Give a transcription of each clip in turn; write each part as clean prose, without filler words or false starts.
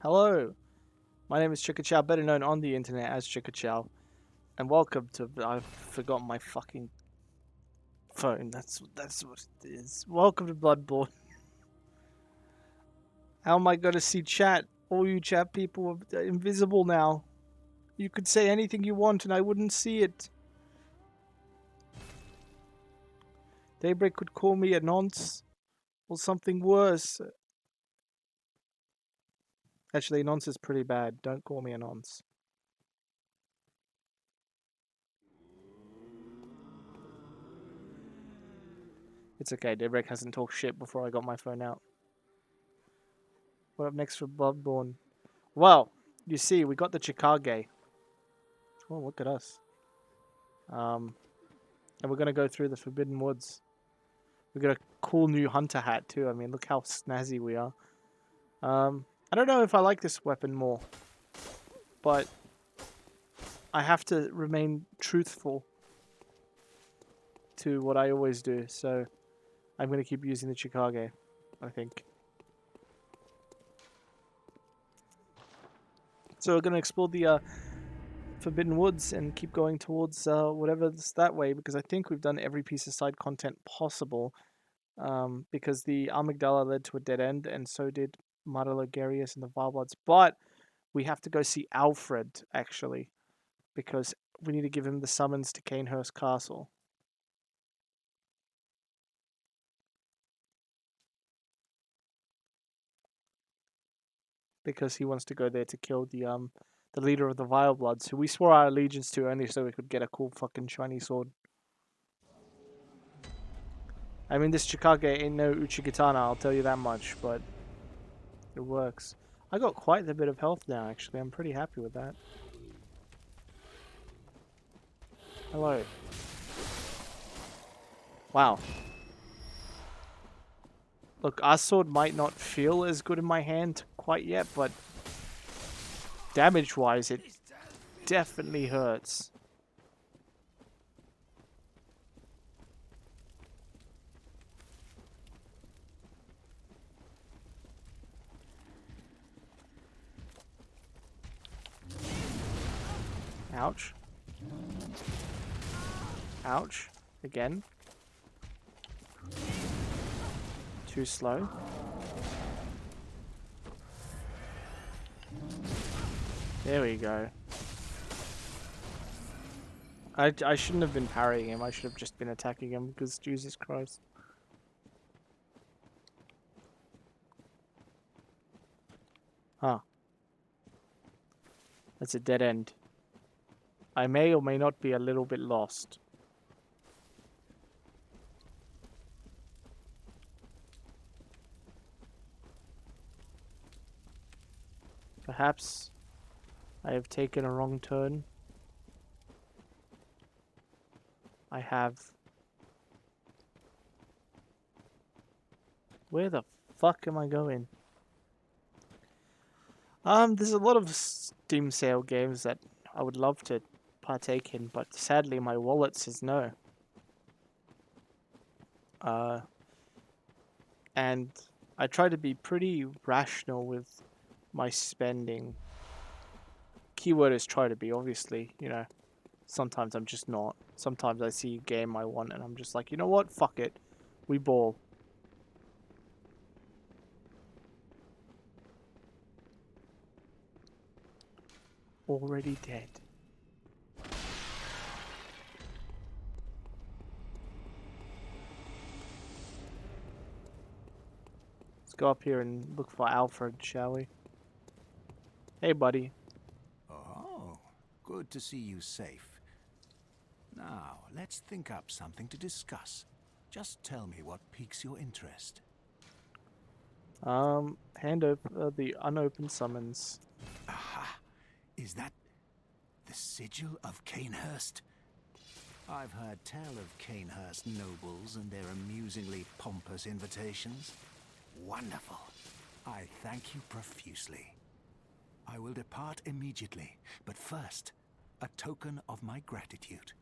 Hello, my name is Chickachow, better known on the internet as Chickachow, and welcome to. I've forgotten my fucking phone. That's what it is. Welcome to Bloodborne. How am I going to see chat? All you chat people are invisible now. You could say anything you want, and I wouldn't see it. Daybreak could call me a nonce or something worse. Actually, nonce is pretty bad. Don't call me a nonce. It's okay. Daybreak hasn't talked shit before I got my phone out. What up next for Bloodborne? Well, you see, we got the Chicago. Oh, look at us. Um, and we're gonna go through the Forbidden Woods. We got a cool new hunter hat too. I mean, look how snazzy we are. I don't know if I like this weapon more, but I have to remain truthful to what I always do. So I'm gonna keep using the Chicago, I think. So we're gonna explore the Forbidden Woods and keep going towards whatever's that way because I think we've done every piece of side content possible. Because the Amygdala led to a dead end, and so did Maralogarius and the Vilebloods. But we have to go see Alfred, actually, because we need to give him the summons to Canehurst Castle. Because he wants to go there to kill the leader of the Vilebloods, who we swore our allegiance to only so we could get a cool fucking shiny sword. I mean, this Chikage ain't no Uchigatana, I'll tell you that much, but it works. I got quite a bit of health now, actually. I'm pretty happy with that. Hello. Wow. Look, our sword might not feel as good in my hand quite yet, but damage-wise, it definitely hurts. Ouch. Ouch. Again. Too slow. There we go. I shouldn't have been parrying him. I should have just been attacking him because Jesus Christ. Huh. That's a dead end. I may or may not be a little bit lost. Perhaps I have taken a wrong turn. I have. Where the fuck am I going? There's a lot of Steam sale games that I would love to partake in, but sadly my wallet says no. Uh, and I try to be pretty rational with my spending. Keyword is try to be, obviously, you know. Sometimes I'm just not. Sometimes I see a game I want and I'm just like, you know what? Fuck it. We ball. Already dead. Let's go up here and look for Alfred, shall we? Hey, buddy. Oh, good to see you safe. Now, let's think up something to discuss. Just tell me what piques your interest. Hand over the unopened summons. Aha! Is that the sigil of Canehurst? I've heard tell of Canehurst nobles and their amusingly pompous invitations. Wonderful. I thank you profusely. I will depart immediately, but first, a token of my gratitude.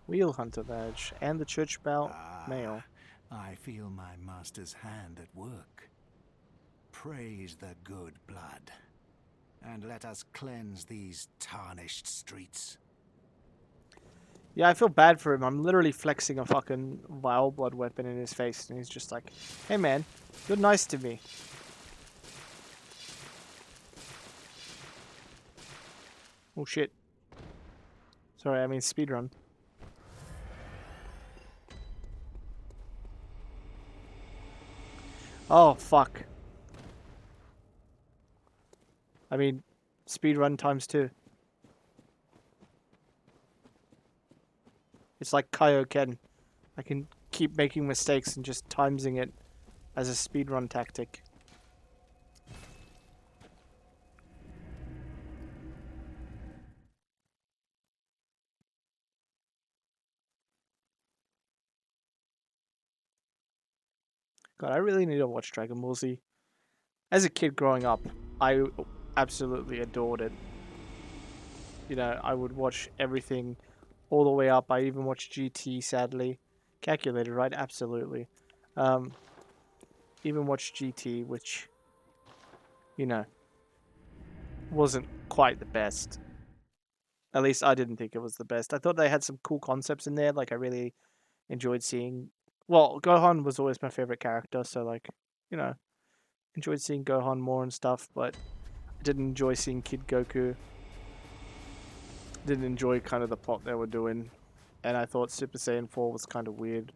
Wheel Hunter badge and the Church Bell mail. I feel my master's hand at work. Praise the good blood, and let us cleanse these tarnished streets. Yeah, I feel bad for him. I'm literally flexing a fucking vile blood weapon in his face, and he's just like, "Hey man, you're nice to me." Oh shit. Sorry, I mean speedrun. Oh fuck. I mean, speedrun times 2. It's like Kaioken. I can keep making mistakes and just timesing it as a speedrun tactic. God, I really need to watch Dragon Ball Z. As a kid growing up, I absolutely adored it. You know, I would watch everything all the way up. I even watched GT, sadly. Calculated, right? Absolutely. Um, even watched GT, which, you know, wasn't quite the best. At least I didn't think it was the best. I thought they had some cool concepts in there. Like, I really enjoyed seeing. Well, Gohan was always my favorite character, so, like, you know, enjoyed seeing Gohan more and stuff, but I didn't enjoy seeing Kid Goku. Didn't enjoy kind of the plot they were doing. And I thought Super Saiyan 4 was kind of weird.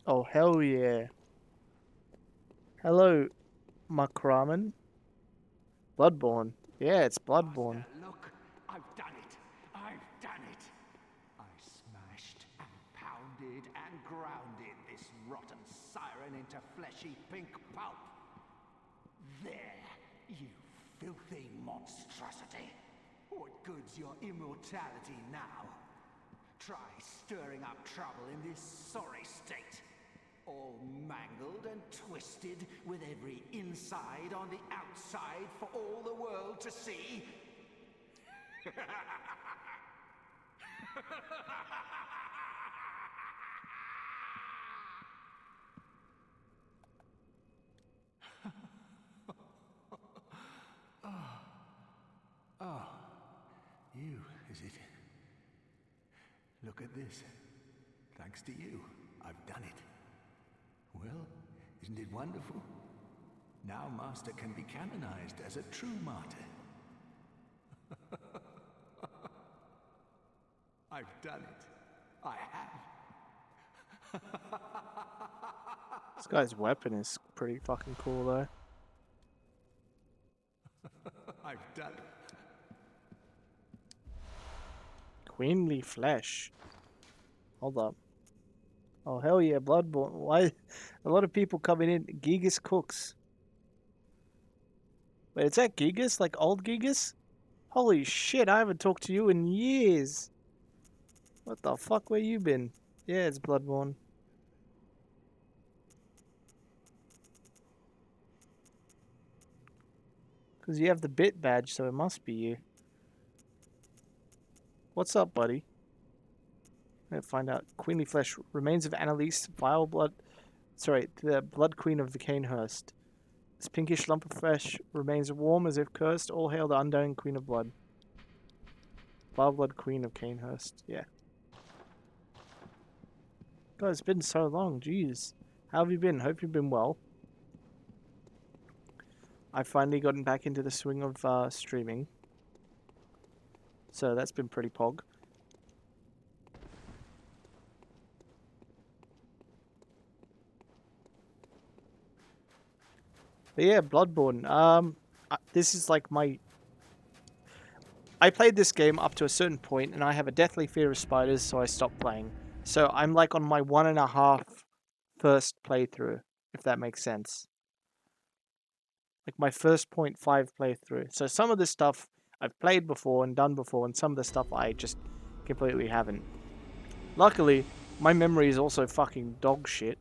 Oh, hell yeah. Hello, Makraman. Bloodborne. Yeah, it's Bloodborne. Master, look, I've done it. I've done it. I smashed and pounded and grounded this rotten siren into fleshy pink pulp. There, you filthy monstrosity. What good's your immortality now? Try stirring up trouble in this sorry state. All mangled and twisted, with every inside on the outside for all the world to see. Oh, you, is it? Look at this. Thanks to you, I've done it. Well, isn't it wonderful? Now Master can be canonized as a true martyr. I've done it. I have. This guy's weapon is pretty fucking cool, though. I've done it. Queenly flesh. Hold up. Oh, hell yeah, Bloodborne. Why? A lot of people coming in. Gigas Cooks. Wait, is that Gigas? Like old Gigas? Holy shit, I haven't talked to you in years. What the fuck, where you been? Yeah, it's Bloodborne. Because you have the bit badge, so it must be you. What's up, buddy? I'm gonna find out. Queenly flesh. Remains of Annalise, vile blood. Sorry, the blood queen of the Canehurst. This pinkish lump of flesh remains warm as if cursed. All hail the undying queen of blood. Vile blood queen of Canehurst. Yeah. God, it's been so long. Jeez. How have you been? Hope you've been well. I've finally gotten back into the swing of streaming. So that's been pretty pog. But yeah, Bloodborne. This is like my... I played this game up to a certain point, and I have a deathly fear of spiders, so I stopped playing. So I'm like on my 1.5 first playthrough, if that makes sense. Like my first 0.5 playthrough. So some of this stuff I've played before and done before, and some of the stuff I just completely haven't. Luckily, my memory is also fucking dog shit.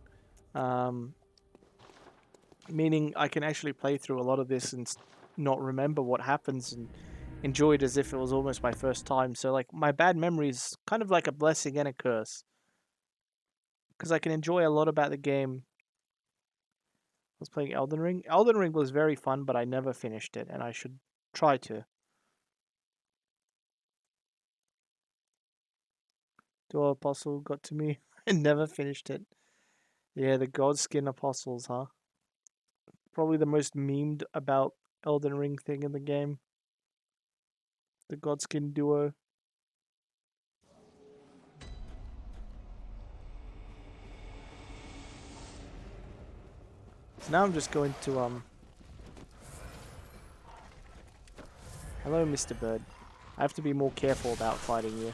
Meaning I can actually play through a lot of this and not remember what happens and enjoy it as if it was almost my first time. So like my bad memory is kind of like a blessing and a curse. because I can enjoy a lot about the game. I was playing Elden Ring. Elden Ring was very fun, but I never finished it, and I should try to. Dual Apostle got to me. I never finished it. Yeah, the Godskin Apostles, huh? Probably the most memed about Elden Ring thing in the game. The Godskin duo. So now I'm just going to hello, Mr. Bird. I have to be more careful about fighting you.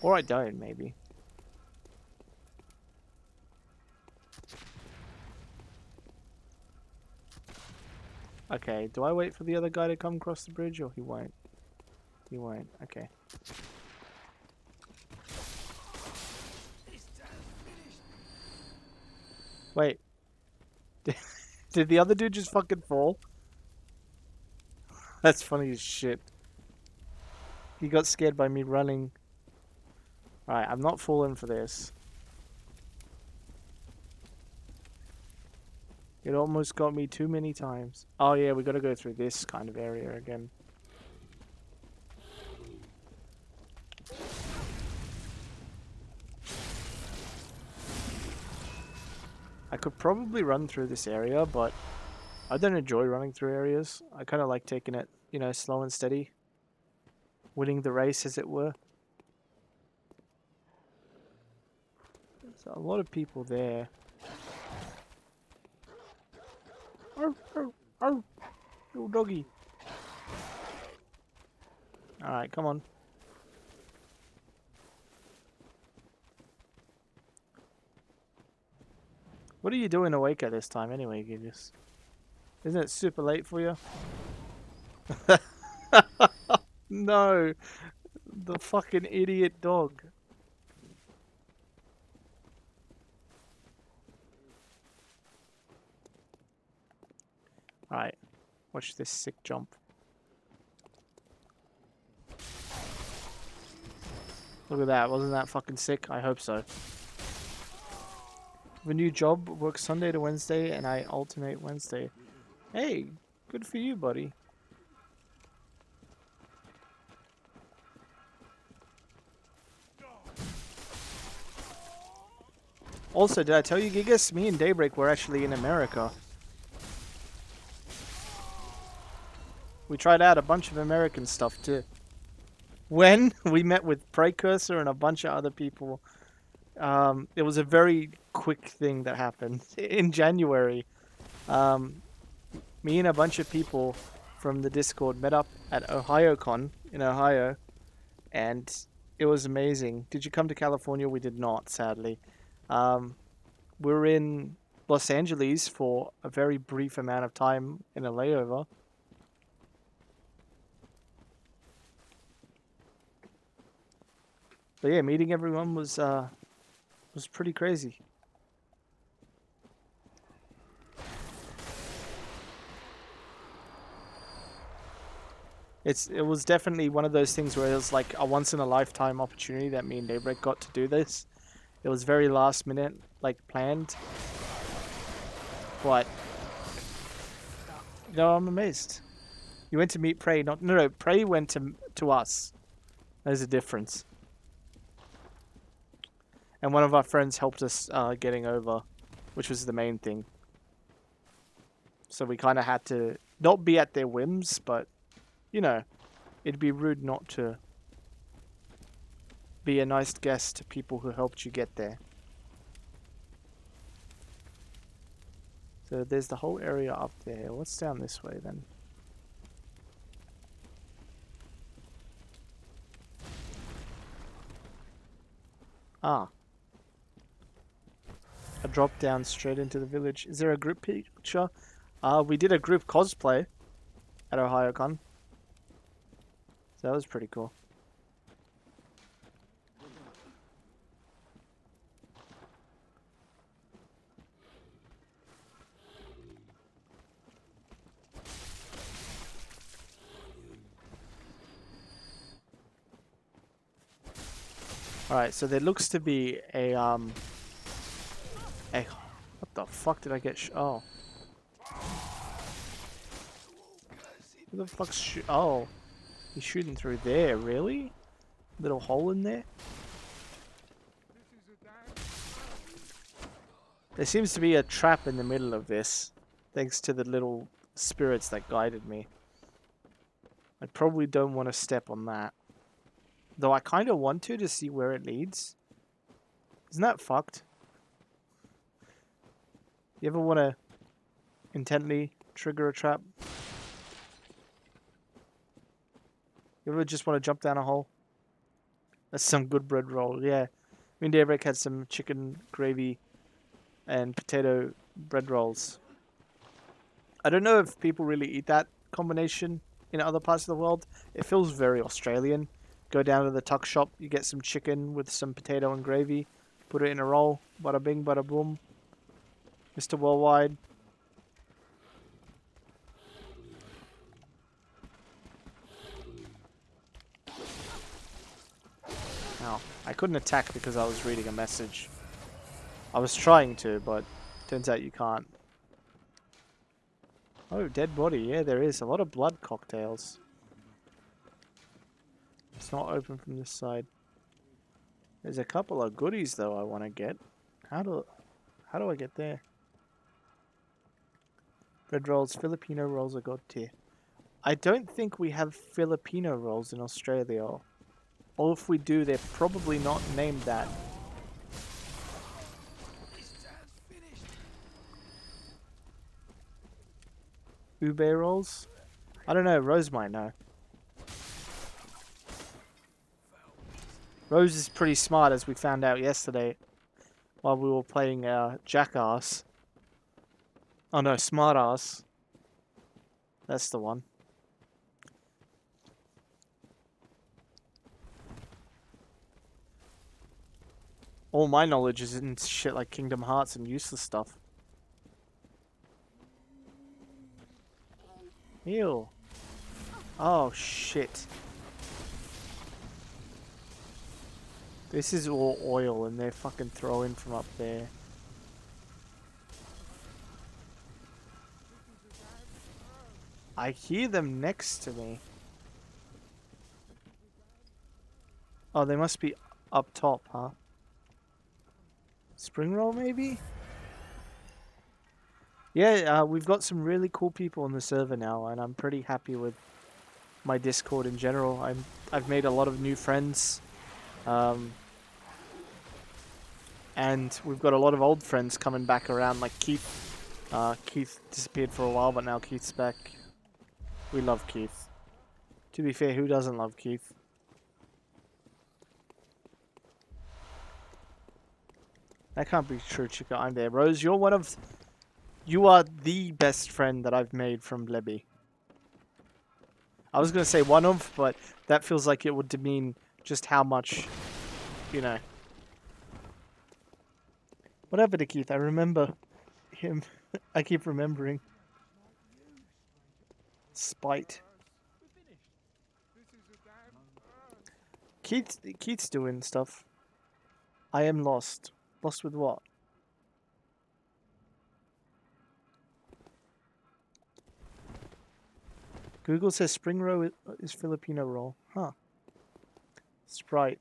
Or I don't, maybe. Okay, do I wait for the other guy to come across the bridge, or he won't? He won't, okay. Wait. Did the other dude just fucking fall? That's funny as shit. He got scared by me running. Alright, I'm not falling for this. It almost got me too many times. Oh yeah, we gotta go through this kind of area again. I could probably run through this area, but I don't enjoy running through areas. I kind of like taking it, you know, slow and steady. Winning the race, as it were. There's a lot of people there. Arr, arr, arr. Little doggy. Alright, come on. What are you doing awake at this time anyway, Gigas? Isn't it super late for you? No! The fucking idiot dog. Alright, watch this sick jump. Look at that, wasn't that fucking sick? I hope so. I have a new job, work Sunday to Wednesday, and I alternate Wednesday. Hey, good for you, buddy. Also, did I tell you, Gigas? Me and Daybreak were actually in America. We tried out a bunch of American stuff too. When we met with Precursor and a bunch of other people, it was a very quick thing that happened. In January, me and a bunch of people from the Discord met up at OhioCon in Ohio, and it was amazing. Did you come to California? We did not, sadly. We were in Los Angeles for a very brief amount of time in a layover. But yeah, meeting everyone was pretty crazy. It was definitely one of those things where it was like a once in a lifetime opportunity that me and Daybreak got to do this. It was very last minute, like planned. But you know, I'm amazed. You went to meet Prey, no, Prey went to us. There's a difference. And one of our friends helped us getting over, which was the main thing. So we kind of had to not be at their whims, but you know, it'd be rude not to be a nice guest to people who helped you get there. So there's the whole area up there. What's down this way then? Ah. A drop down straight into the village. Is there a group picture? We did a group cosplay at OhioCon. So that was pretty cool. Alright, so there looks to be a Hey, what the fuck did I get? Oh, who the fuck's oh, he's shooting through there. Really? Little hole in there. There seems to be a trap in the middle of this, thanks to the little spirits that guided me. I probably don't want to step on that. Though I kind of want to see where it leads. Isn't that fucked? You ever want to intently trigger a trap? You ever just want to jump down a hole? That's some good bread roll, yeah. Me and Daybreak had some chicken gravy and potato bread rolls. I don't know if people really eat that combination in other parts of the world. It feels very Australian. Go down to the tuck shop, you get some chicken with some potato and gravy, put it in a roll, bada bing, bada boom. Mr. Worldwide. Ow. I couldn't attack because I was reading a message. I was trying to, but turns out you can't. Oh, dead body. Yeah, there is. A lot of blood cocktails. It's not open from this side. There's a couple of goodies, though, I want to get. How do I get there? Bread rolls, Filipino rolls are god tier. I don't think we have Filipino rolls in Australia. Or if we do, they're probably not named that. Ube rolls? I don't know, Rose might know. Rose is pretty smart, as we found out yesterday while we were playing Jackass. Oh no, Smartass. That's the one. All my knowledge is in shit like Kingdom Hearts and useless stuff. Ew. Oh shit. This is all oil and they're fucking throwing from up there. I hear them next to me. Oh, they must be up top, huh? Spring roll, maybe? Yeah, we've got some really cool people on the server now, and I'm pretty happy with my Discord in general. I've made a lot of new friends. And we've got a lot of old friends coming back around, like Keith. Keith disappeared for a while, but now Keith's back. We love Keith. To be fair, who doesn't love Keith? That can't be true, Chica. I'm there. Rose, you are the best friend that I've made from Lebby. I was going to say one of, but that feels like it would demean just how much, you know. What happened to Keith? I remember him. I keep remembering. Spite. Keith's doing stuff. I am lost. Lost with what? Google says spring roll is Filipino roll. Huh. Sprite.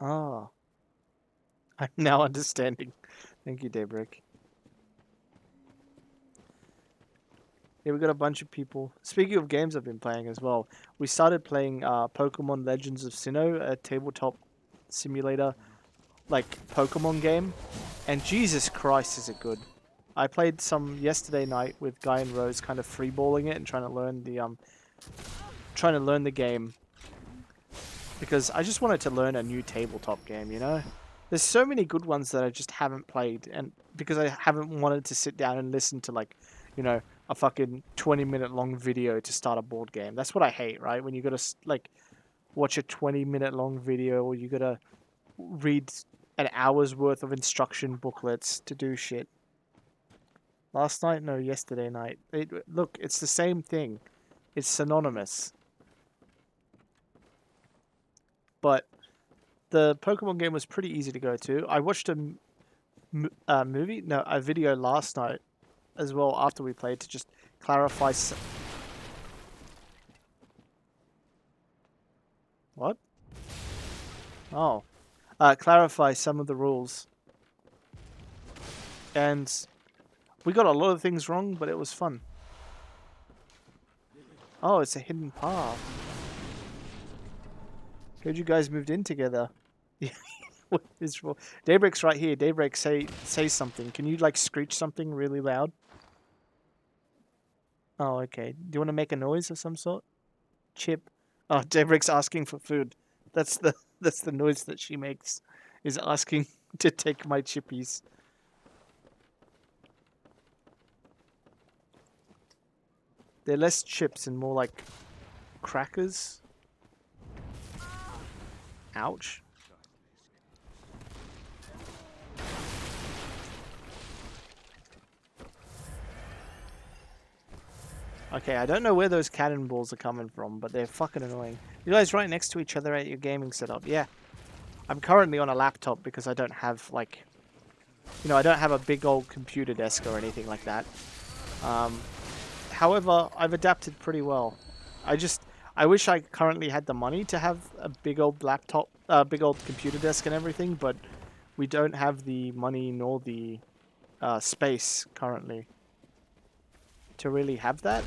Ah. I'm now understanding. Thank you, Daybreak. Yeah, we got a bunch of people. Speaking of games I've been playing as well, we started playing Pokemon Legends of Sinnoh, a tabletop simulator, like Pokemon game. And Jesus Christ, is it good! I played some yesterday night with Guy and Rose, kind of freeballing it and trying to learn the game because I just wanted to learn a new tabletop game. You know, there's so many good ones that I just haven't played, and because I haven't wanted to sit down and listen to like, you know, a fucking 20-minute long video to start a board game. That's what I hate, right? When you gotta like watch a 20-minute long video, or you gotta read an hour's worth of instruction booklets to do shit. Last night? No, yesterday night. Look, it's the same thing. It's synonymous. But the Pokemon game was pretty easy to go to. I watched movie? No, a video last night as well after we played to just clarify. What? Oh, clarify some of the rules, and we got a lot of things wrong, but it was fun. Oh, it's a hidden path. Heard you guys moved in together. What is wrong? Daybreak's right here. Daybreak, say something. Can you like screech something really loud? Oh, okay. Do you want to make a noise of some sort? Chip. Oh, Daybreak's asking for food. That's the noise that she makes. Is asking to take my chippies. They're less chips and more like crackers. Ouch. Okay, I don't know where those cannonballs are coming from, but they're fucking annoying. You guys right next to each other at your gaming setup? Yeah. I'm currently on a laptop because I don't have, like... You know, I don't have a big old computer desk or anything like that. However, I've adapted pretty well. I wish I currently had the money to have a big old laptop, big old computer desk and everything, but we don't have the money nor the space currently to really have that.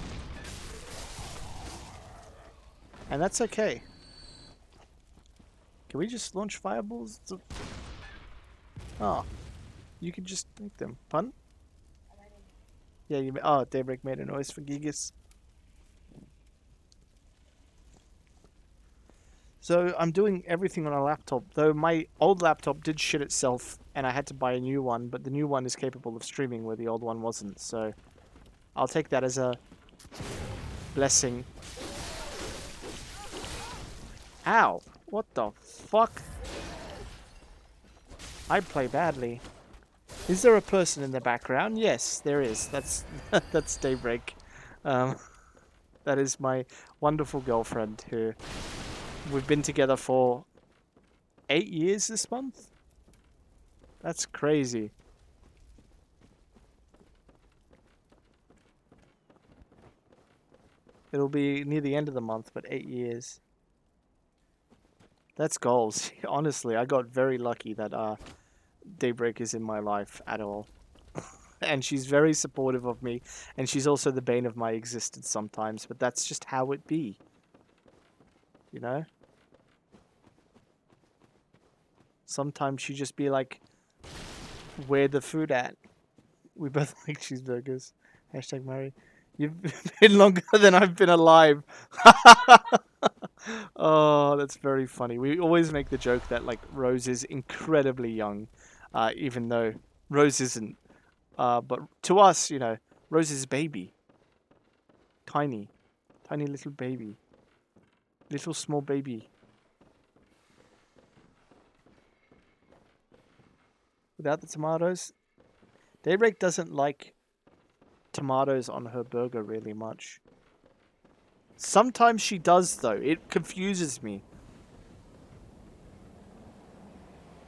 And that's okay. Can we just launch fireballs? Oh, you can just make them. Pun? Yeah, oh, Daybreak made a noise for Gigas. So I'm doing everything on a laptop, though my old laptop did shit itself and I had to buy a new one, but the new one is capable of streaming where the old one wasn't, so I'll take that as a blessing. Ow! What the fuck? I play badly. Is there a person in the background? Yes, there is. That's that's Daybreak. That is my wonderful girlfriend who we've been together for 8 years this month. That's crazy. It'll be near the end of the month, but 8 years. That's goals. Honestly, I got very lucky that Daybreak is in my life at all. And she's very supportive of me, and she's also the bane of my existence sometimes, but that's just how it be. You know? Sometimes she just be like, where the food at? We both like cheeseburgers. Hashtag Murray. You've been longer than I've been alive. Oh, that's very funny. We always make the joke that like Rose is incredibly young, even though Rose isn't. But to us, you know, Rose is a baby. Tiny. Tiny little baby. Little small baby. Without the tomatoes? Daybreak doesn't like tomatoes on her burger really much. Sometimes she does, though. It confuses me.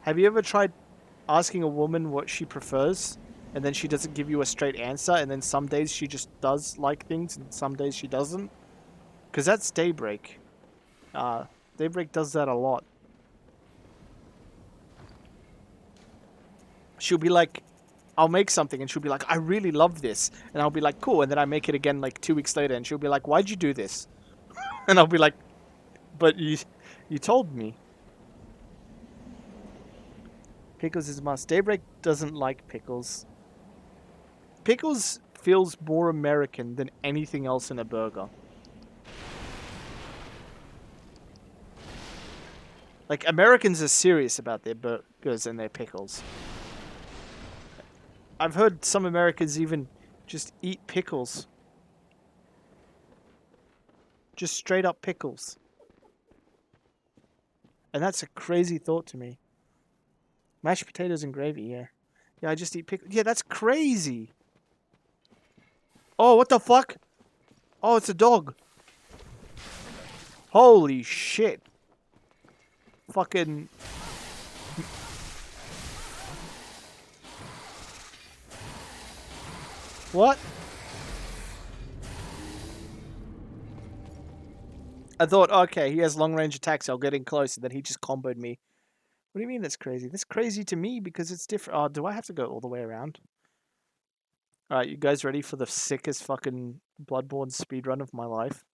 Have you ever tried asking a woman what she prefers, and then she doesn't give you a straight answer, and then some days she just does like things, and some days she doesn't? Because that's Daybreak. Daybreak does that a lot. She'll be like, I'll make something, and she'll be like, I really love this. And I'll be like, cool. And then I make it again like 2 weeks later, and she'll be like, why'd you do this? And I'll be like, but you told me. Pickles is a must. Daybreak doesn't like pickles. Pickles feels more American than anything else in a burger. Like, Americans are serious about their burgers and their pickles. I've heard some Americans even just eat pickles. Just straight up pickles. And that's a crazy thought to me. Mashed potatoes and gravy, yeah. Yeah, I just eat pickles. Yeah, that's crazy. Oh, what the fuck? Oh, it's a dog. Holy shit. Fucking... What? I thought, okay, he has long range attacks, I'll get in close, and then he just comboed me. What do you mean that's crazy? That's crazy to me because it's different. Oh, do I have to go all the way around? Alright, you guys ready for the sickest fucking Bloodborne speedrun of my life?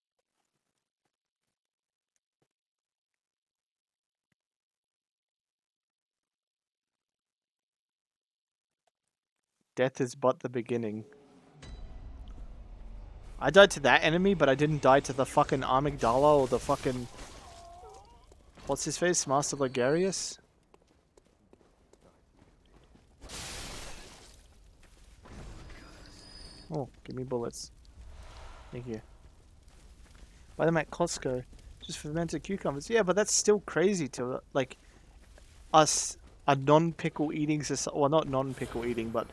Death is but the beginning. I died to that enemy, but I didn't die to the fucking Amygdala or the fucking... What's his face? Master Logarius? Oh, give me bullets. Thank you. Buy them at Costco. Just fermented cucumbers. Yeah, but that's still crazy to, like, us, a non-pickle eating society. Well, not non-pickle eating, but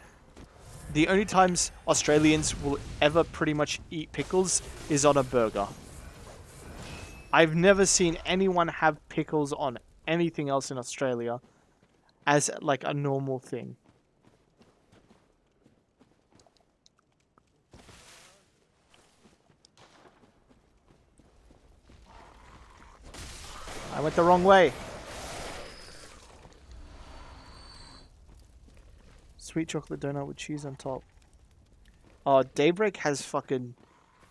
the only times Australians will ever pretty much eat pickles is on a burger. I've never seen anyone have pickles on anything else in Australia as, like, a normal thing. I went the wrong way. Sweet chocolate donut with cheese on top. Oh, Daybreak has fucking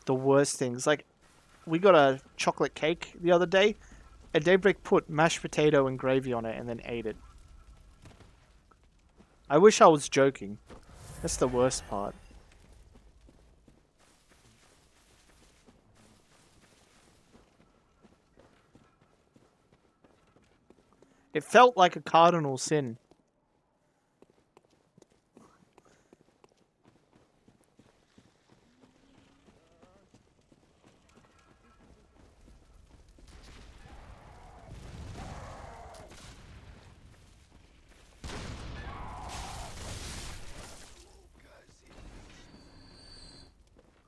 the worst things. Like, we got a chocolate cake the other day, and Daybreak put mashed potato and gravy on it and then ate it. I wish I was joking. That's the worst part. It felt like a cardinal sin.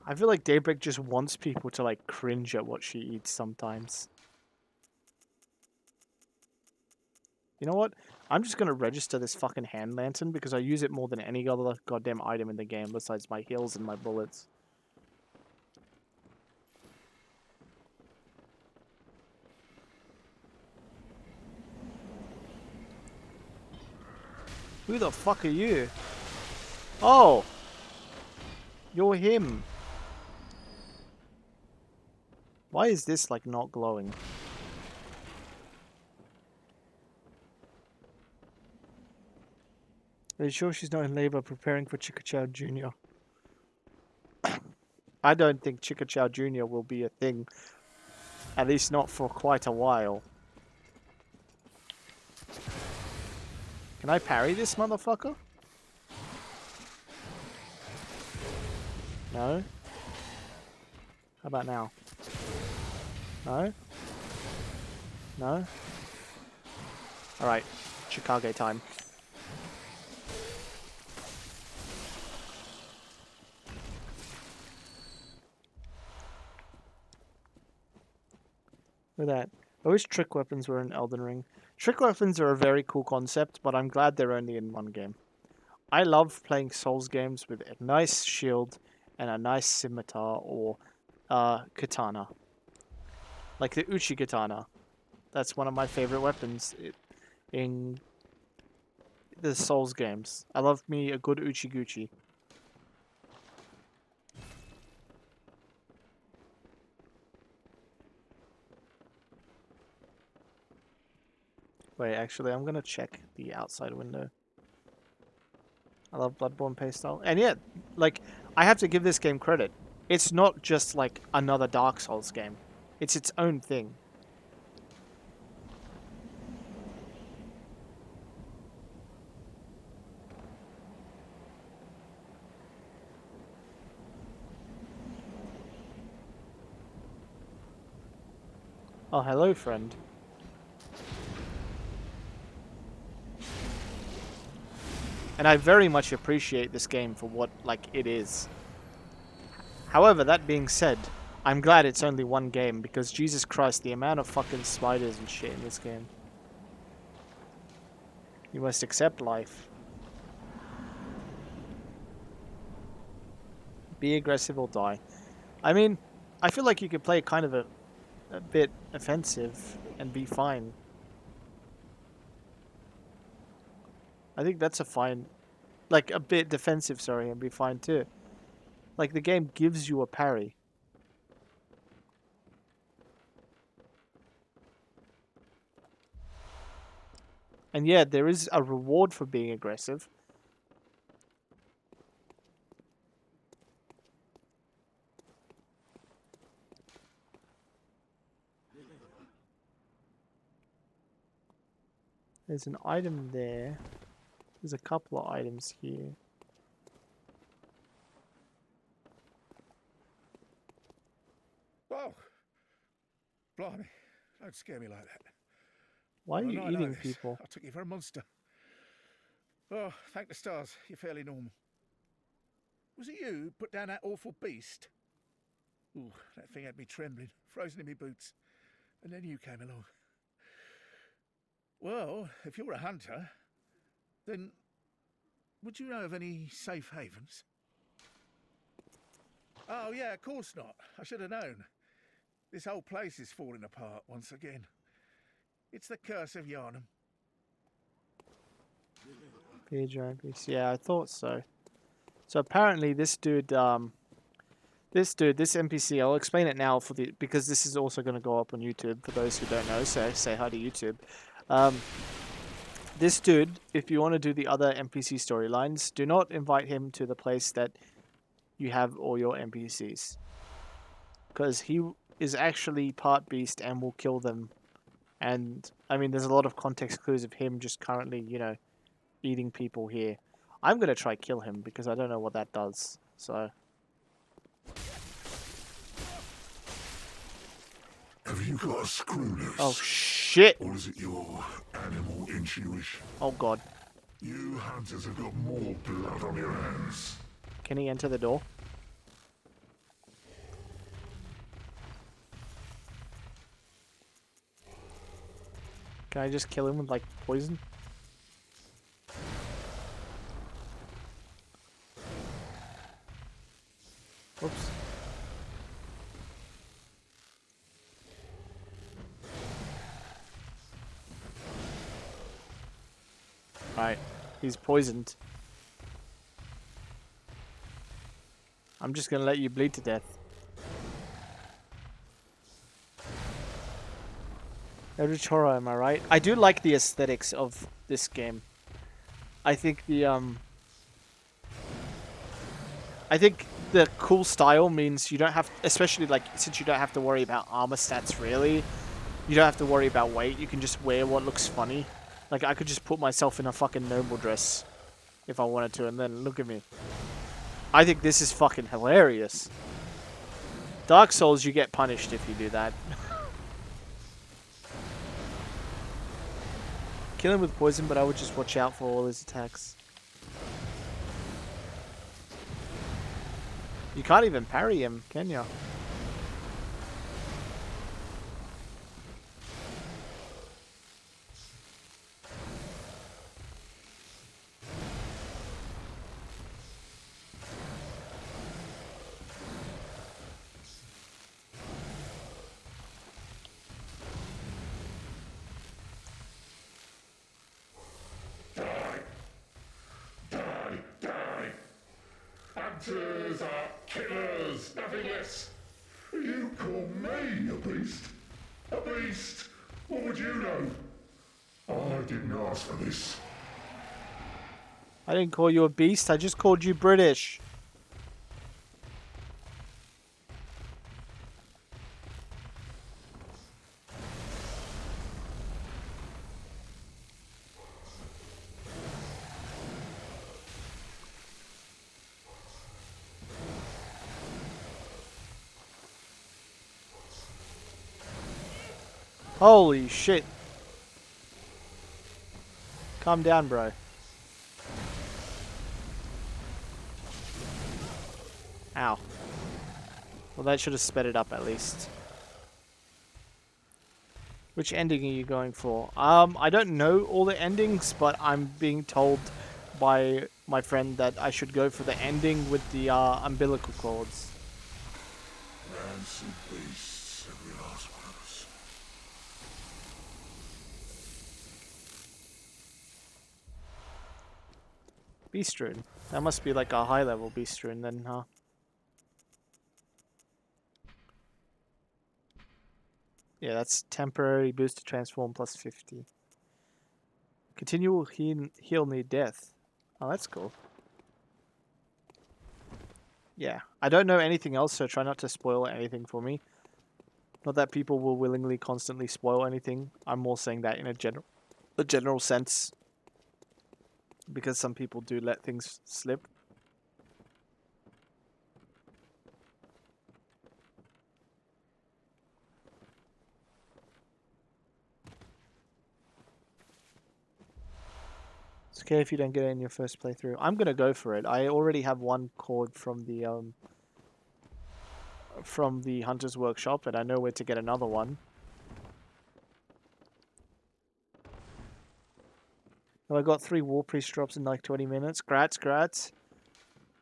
I feel like Daybreak just wants people to, like, cringe at what she eats sometimes. You know what? I'm just gonna register this fucking hand lantern because I use it more than any other goddamn item in the game besides my heals and my bullets. Who the fuck are you? Oh! You're him. Why is this, like, not glowing? Are you sure she's not in labor preparing for Chickachow Jr.? I don't think Chickachow Jr. will be a thing. At least not for quite a while. Can I parry this motherfucker? No? How about now? No? No? Alright. Chicago time. Look at that. I wish trick weapons were in Elden Ring. Trick weapons are a very cool concept, but I'm glad they're only in one game. I love playing Souls games with a nice shield and a nice scimitar or katana. Like the Uchi katana. That's one of my favorite weapons in the Souls games. I love me a good Uchi Gucci. Wait, actually, I'm gonna check the outside window. I love Bloodborne playstyle. And yeah, like, I have to give this game credit. It's not just like another Dark Souls game. It's its own thing. Oh, hello, friend. And I very much appreciate this game for what, like, it is. However, that being said, I'm glad it's only one game because Jesus Christ, the amount of fucking spiders and shit in this game. You must accept life. Be aggressive or die. I mean, I feel like you could play kind of a bit offensive and be fine. I think that's a fine, like a bit defensive, sorry, and be fine too. Like the game gives you a parry. And yeah, there is a reward for being aggressive. There's an item there. There's a couple of items here. Oh, blimey. Don't scare me like that. Why are On a you night like eating this, people? I took you for a monster. Oh, thank the stars, you're fairly normal. Was it you who put down that awful beast? Ooh, that thing had me trembling, frozen in my boots. And then you came along. Well, if you're a hunter, then would you know of any safe havens? Oh, yeah, of course not. I should have known. This whole place is falling apart once again. It's the curse of Yarnum. Be giant beast. Yeah, I thought so. So apparently this dude, this NPC, I'll explain it now because this is also going to go up on YouTube for those who don't know. So say hi to YouTube. This dude, if you want to do the other NPC storylines, do not invite him to the place that you have all your NPCs, because he is actually part beast and will kill them. And I mean, there's a lot of context clues of him just currently, eating people here. I'm gonna try kill him because I don't know what that does. So. Have you got a screw loose? Oh shit! Or is it your animal intuition? Oh god. You hunters have got more blood on your hands. Can he enter the door? Can I just kill him with like poison? Whoops. Alright, he's poisoned. I'm just gonna let you bleed to death. Eldritch Horror, am I right? I do like the aesthetics of this game. I think I think the cool style means you don't have, especially like since you don't have to worry about armor stats really. You don't have to worry about weight. You can just wear what looks funny. Like I could just put myself in a fucking noble dress if I wanted to, and then look at me. I think this is fucking hilarious. Dark Souls, you get punished if you do that. Kill him with poison, but I would just watch out for all his attacks. You can't even parry him, can you? Die! Hunters are killers, nothing less. You call me a beast? A beast? What would you know? I didn't ask for this. I didn't call you a beast, I just called you British. Holy shit. Calm down, bro. Ow. Well, that should have sped it up at least. Which ending are you going for? I don't know all the endings, but I'm being told by my friend that I should go for the ending with the umbilical cords. Ransom beasts, every last one of us. Beast rune. That must be like a high level beast rune then, huh? Yeah, that's temporary boost to transform plus 50. Continual heal near death. Oh, that's cool. Yeah, I don't know anything else, so try not to spoil anything for me. Not that people will willingly constantly spoil anything. I'm more saying that in a general sense. Because some people do let things slip. It's okay if you don't get it in your first playthrough. I'm gonna go for it. I already have one cord from the Hunter's Workshop, and I know where to get another one. Oh, I got 3 War Priest drops in like 20 minutes. Grats.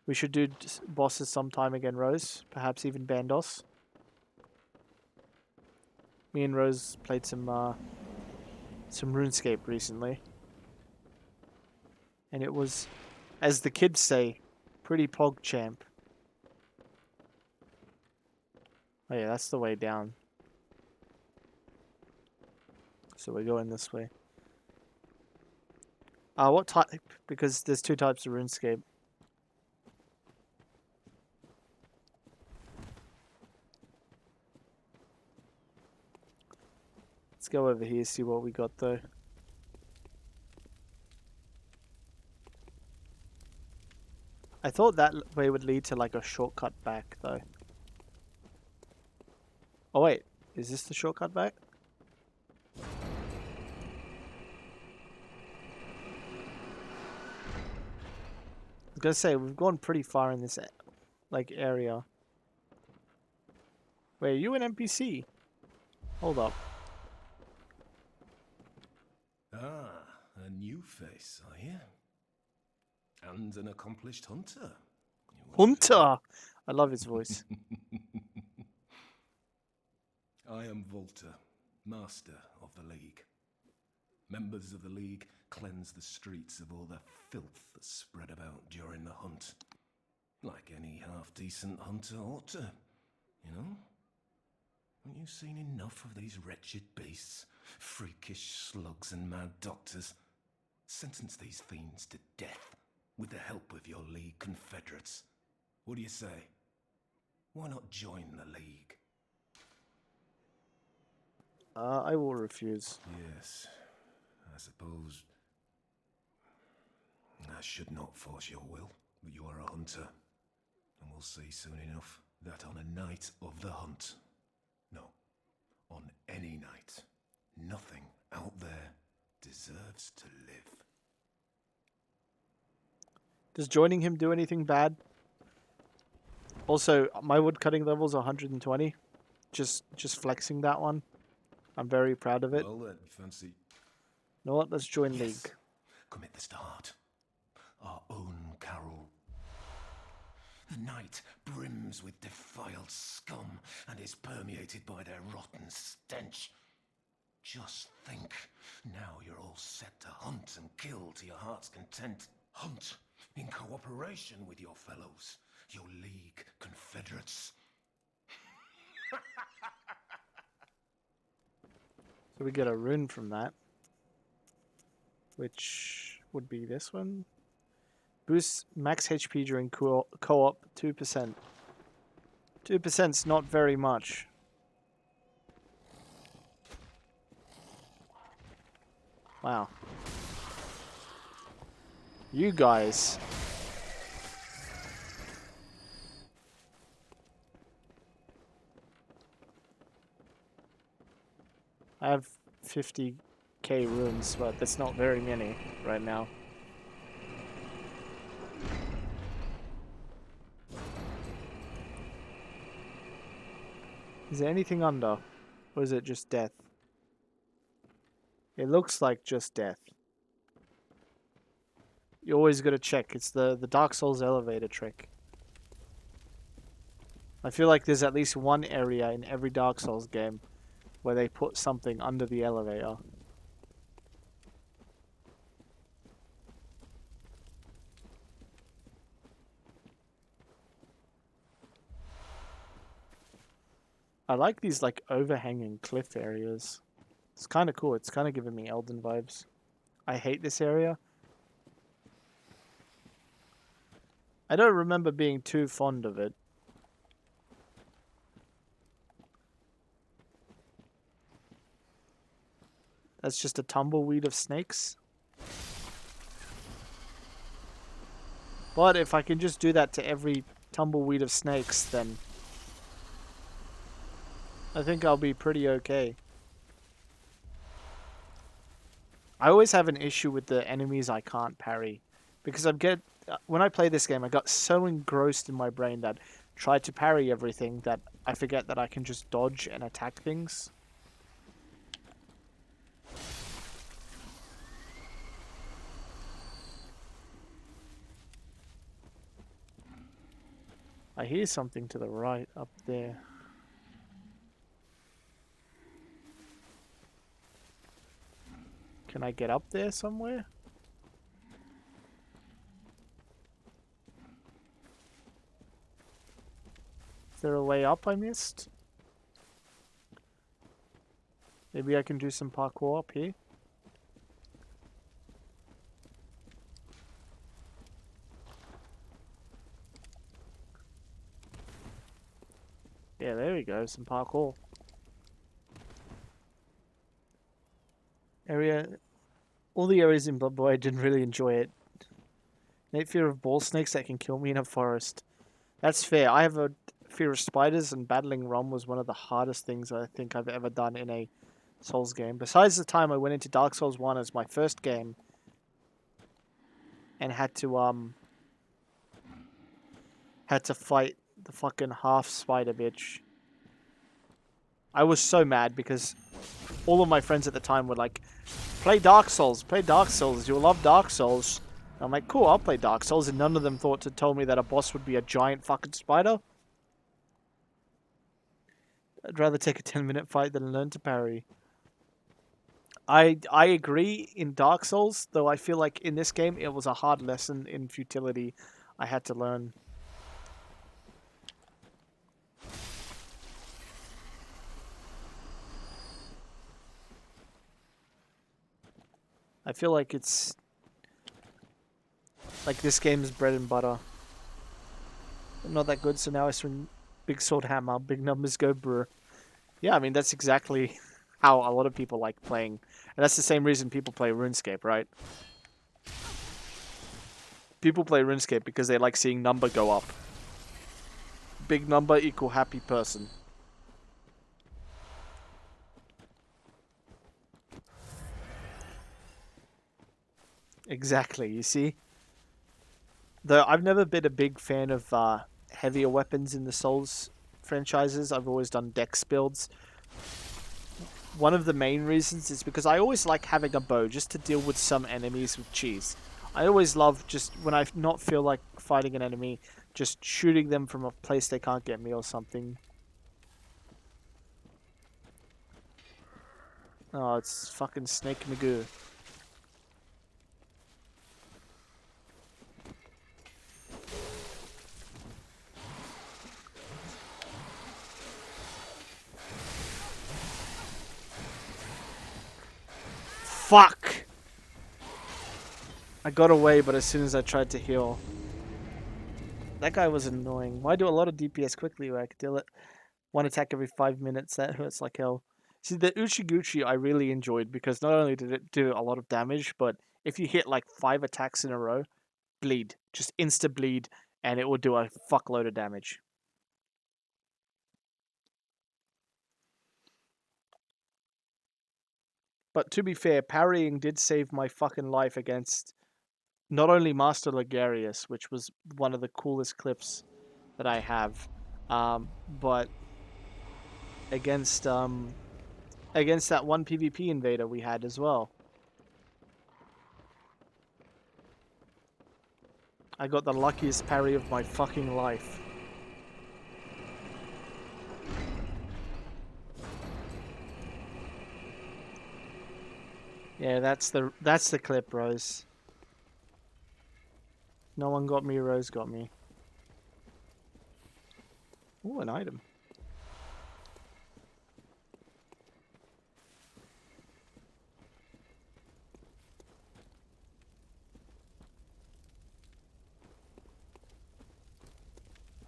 We should do bosses sometime again, Rose. Perhaps even Bandos. Me and Rose played some RuneScape recently. And it was, as the kids say, pretty pog champ. Oh yeah, that's the way down. So we're going this way. What type? Because there's 2 types of RuneScape. Let's go over here, see what we got though. I thought that way would lead to like a shortcut back though. Oh wait, is this the shortcut back? I was gonna say, we've gone pretty far in this like area. Wait, are you an NPC? Hold up. Ah, a new face, are you? And an accomplished hunter. Hunter! I love his voice. I am Volta, master of the League. Members of the League cleanse the streets of all the filth that's spread about during the hunt. Like any half-decent hunter ought to, you know? Haven't you seen enough of these wretched beasts? Freakish slugs and mad doctors. Sentence these fiends to death with the help of your League confederates. What do you say? Why not join the League? I will refuse. Yes, I suppose I should not force your will, but you are a hunter, and we'll see soon enough that on a night of the hunt, no, on any night, nothing out there deserves to live. Does joining him do anything bad? Also, my woodcutting level is 120. Just flexing that one. I'm very proud of it. Well then, fancy... You know what? Let's join Yes. League. Commit the start. Our own Carol. The night brims with defiled scum and is permeated by their rotten stench. Just think, now you're all set to hunt and kill to your heart's content. Hunt in cooperation with your fellows, your League confederates. So we get a rune from that. Which would be this one. Boost max HP during co-op 2%. 2%'s not very much. Wow. You guys. I have 50k runes, but that's not very many right now. Is there anything under? Or is it just death? It looks like just death. You always gotta check. It's the Dark Souls elevator trick. I feel like there's at least one area in every Dark Souls game where they put something under the elevator. I like these like overhanging cliff areas. It's kind of cool. It's kind of giving me Elden vibes. I hate this area. I don't remember being too fond of it. That's just a tumbleweed of snakes. But if I can just do that to every tumbleweed of snakes, then I think I'll be pretty okay. I always have an issue with the enemies I can't parry. Because when I play this game, I got so engrossed in my brain that try to parry everything that I forget that I can just dodge and attack things. I hear something to the right up there. Can I get up there somewhere? Is there a way up I missed? Maybe I can do some parkour up here. Yeah, there we go, some parkour. All the areas in Bloodborne, I didn't really enjoy it. Innate fear of ball snakes that can kill me in a forest. That's fair. I have a fear of spiders, and battling Rom was one of the hardest things I think I've ever done in a Souls game. Besides the time I went into Dark Souls 1 as my first game and had to fight the fucking half spider bitch. I was so mad because all of my friends at the time were like, play Dark Souls, you'll love Dark Souls. I'm like, cool, I'll play Dark Souls, and none of them thought to tell me that a boss would be a giant fucking spider. I'd rather take a 10-minute fight than learn to parry. I agree in Dark Souls, though I feel like in this game it was a hard lesson in futility I had to learn. I feel like it's like this game's bread and butter. I'm not that good, so now I swing big sword hammer, big numbers go brr. Yeah, I mean, that's exactly how a lot of people like playing. And that's the same reason people play RuneScape, right? People play RuneScape because they like seeing number go up. Big number equal happy person. Exactly, you see? Though I've never been a big fan of heavier weapons in the Souls franchises. I've always done dex builds. One of the main reasons is because I always like having a bow just to deal with some enemies with cheese. I always love just when I not feel like fighting an enemy, just shooting them from a place they can't get me or something. Oh, it's fucking Snake Magoo. Fuck! I got away, but as soon as I tried to heal... That guy was annoying. Why do a lot of DPS quickly where I could deal it? One attack every 5 minutes, that hurts like hell. See, the Uchiguchi I really enjoyed because not only did it do a lot of damage, but if you hit like 5 attacks in a row, bleed. Just insta-bleed, and it will do a fuckload of damage. But to be fair, parrying did save my fucking life against not only Master Ligarius, which was one of the coolest clips that I have, but against against that one PvP invader we had as well. I got the luckiest parry of my fucking life. Yeah, that's the clip, Rose. No one got me, Rose got me. Ooh, an item.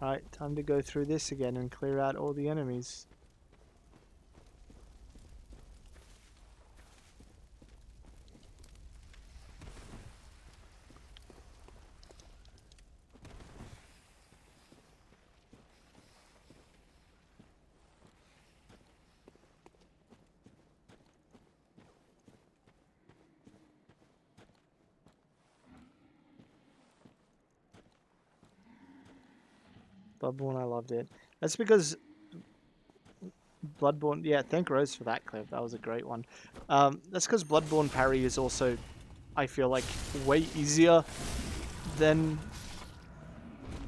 Alright, time to go through this again and clear out all the enemies. Bloodborne, I loved it. That's because Bloodborne, yeah, thank Rose for that clip. That was a great one. That's because Bloodborne parry is also, I feel like, way easier than...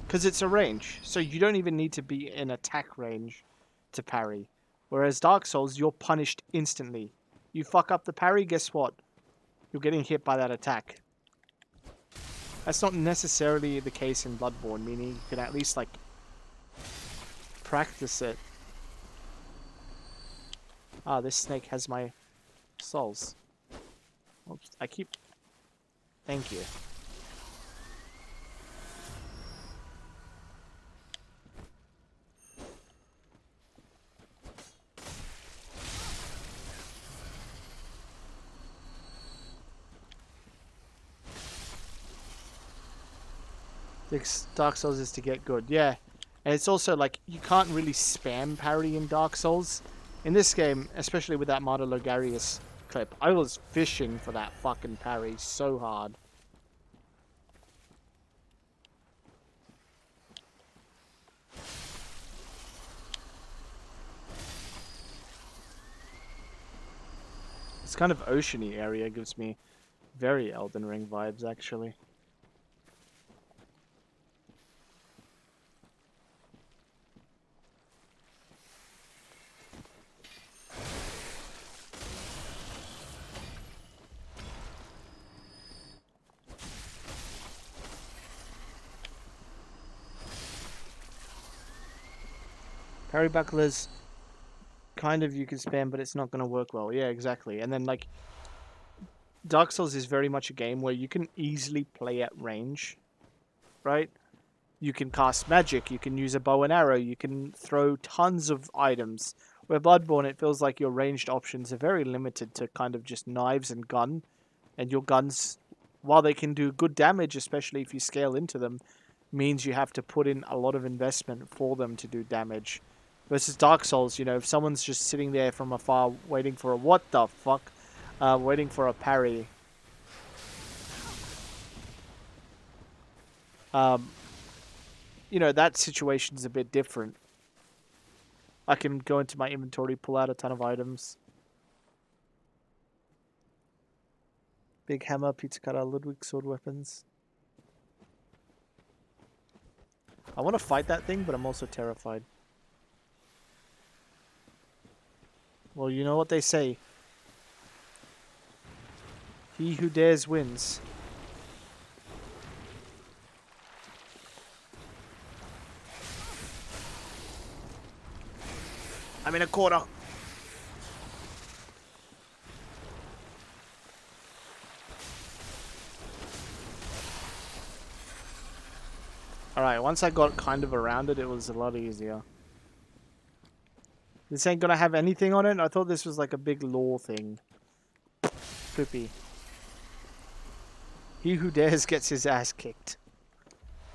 Because it's a range, so you don't even need to be in attack range to parry. Whereas Dark Souls, you're punished instantly. You fuck up the parry, guess what? You're getting hit by that attack. That's not necessarily the case in Bloodborne, meaning you can at least, like, practice it. Ah, this snake has my souls. Oops, I keep... Thank you. Dark Souls is to get good, yeah. And it's also like, you can't really spam parry in Dark Souls. In this game, especially with that Martyr Logarius clip, I was fishing for that fucking parry so hard. This kind of oceany area gives me very Elden Ring vibes, actually. Parry bucklers, kind of you can spam, but it's not going to work well. Yeah, exactly. And then, like, Dark Souls is very much a game where you can easily play at range, right? You can cast magic, you can use a bow and arrow, you can throw tons of items. Where Bloodborne, it feels like your ranged options are very limited to kind of just knives and gun. And your guns, while they can do good damage, especially if you scale into them, means you have to put in a lot of investment for them to do damage. Versus Dark Souls, you know, if someone's just sitting there from afar waiting for a what the fuck, waiting for a parry, you know, that situation's a bit different. I can go into my inventory, pull out a ton of items. Big hammer, pizza cutter, Ludwig sword weapons. I want to fight that thing, but I'm also terrified. Well, you know what they say. He who dares wins. I'm in a corner. Alright, once I got kind of around it, it was a lot easier. This ain't gonna have anything on it? I thought this was like a big lore thing. Poopy. He who dares gets his ass kicked.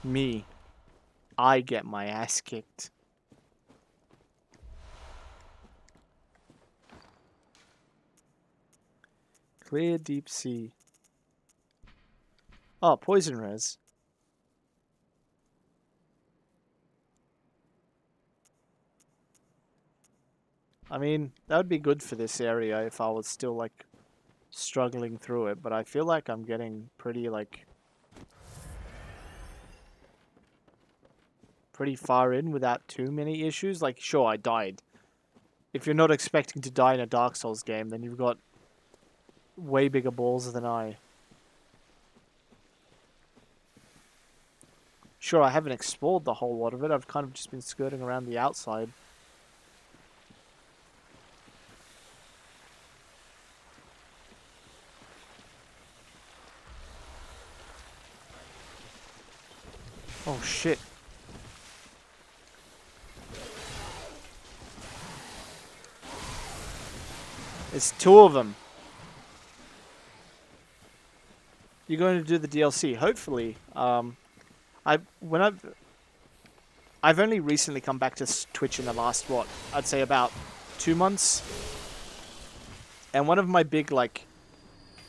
Me. I get my ass kicked. Clear deep sea. Oh, poison res. I mean, that would be good for this area if I was still, like, struggling through it, but I feel like I'm getting pretty, like... pretty far in without too many issues. Like, sure, I died. If you're not expecting to die in a Dark Souls game, then you've got way bigger balls than I. Sure, I haven't explored the whole lot of it. I've kind of just been skirting around the outside. Oh shit. There's two of them. You're going to do the DLC, hopefully. I've only recently come back to Twitch in the last, what, I'd say about 2 months. And one of my big, like,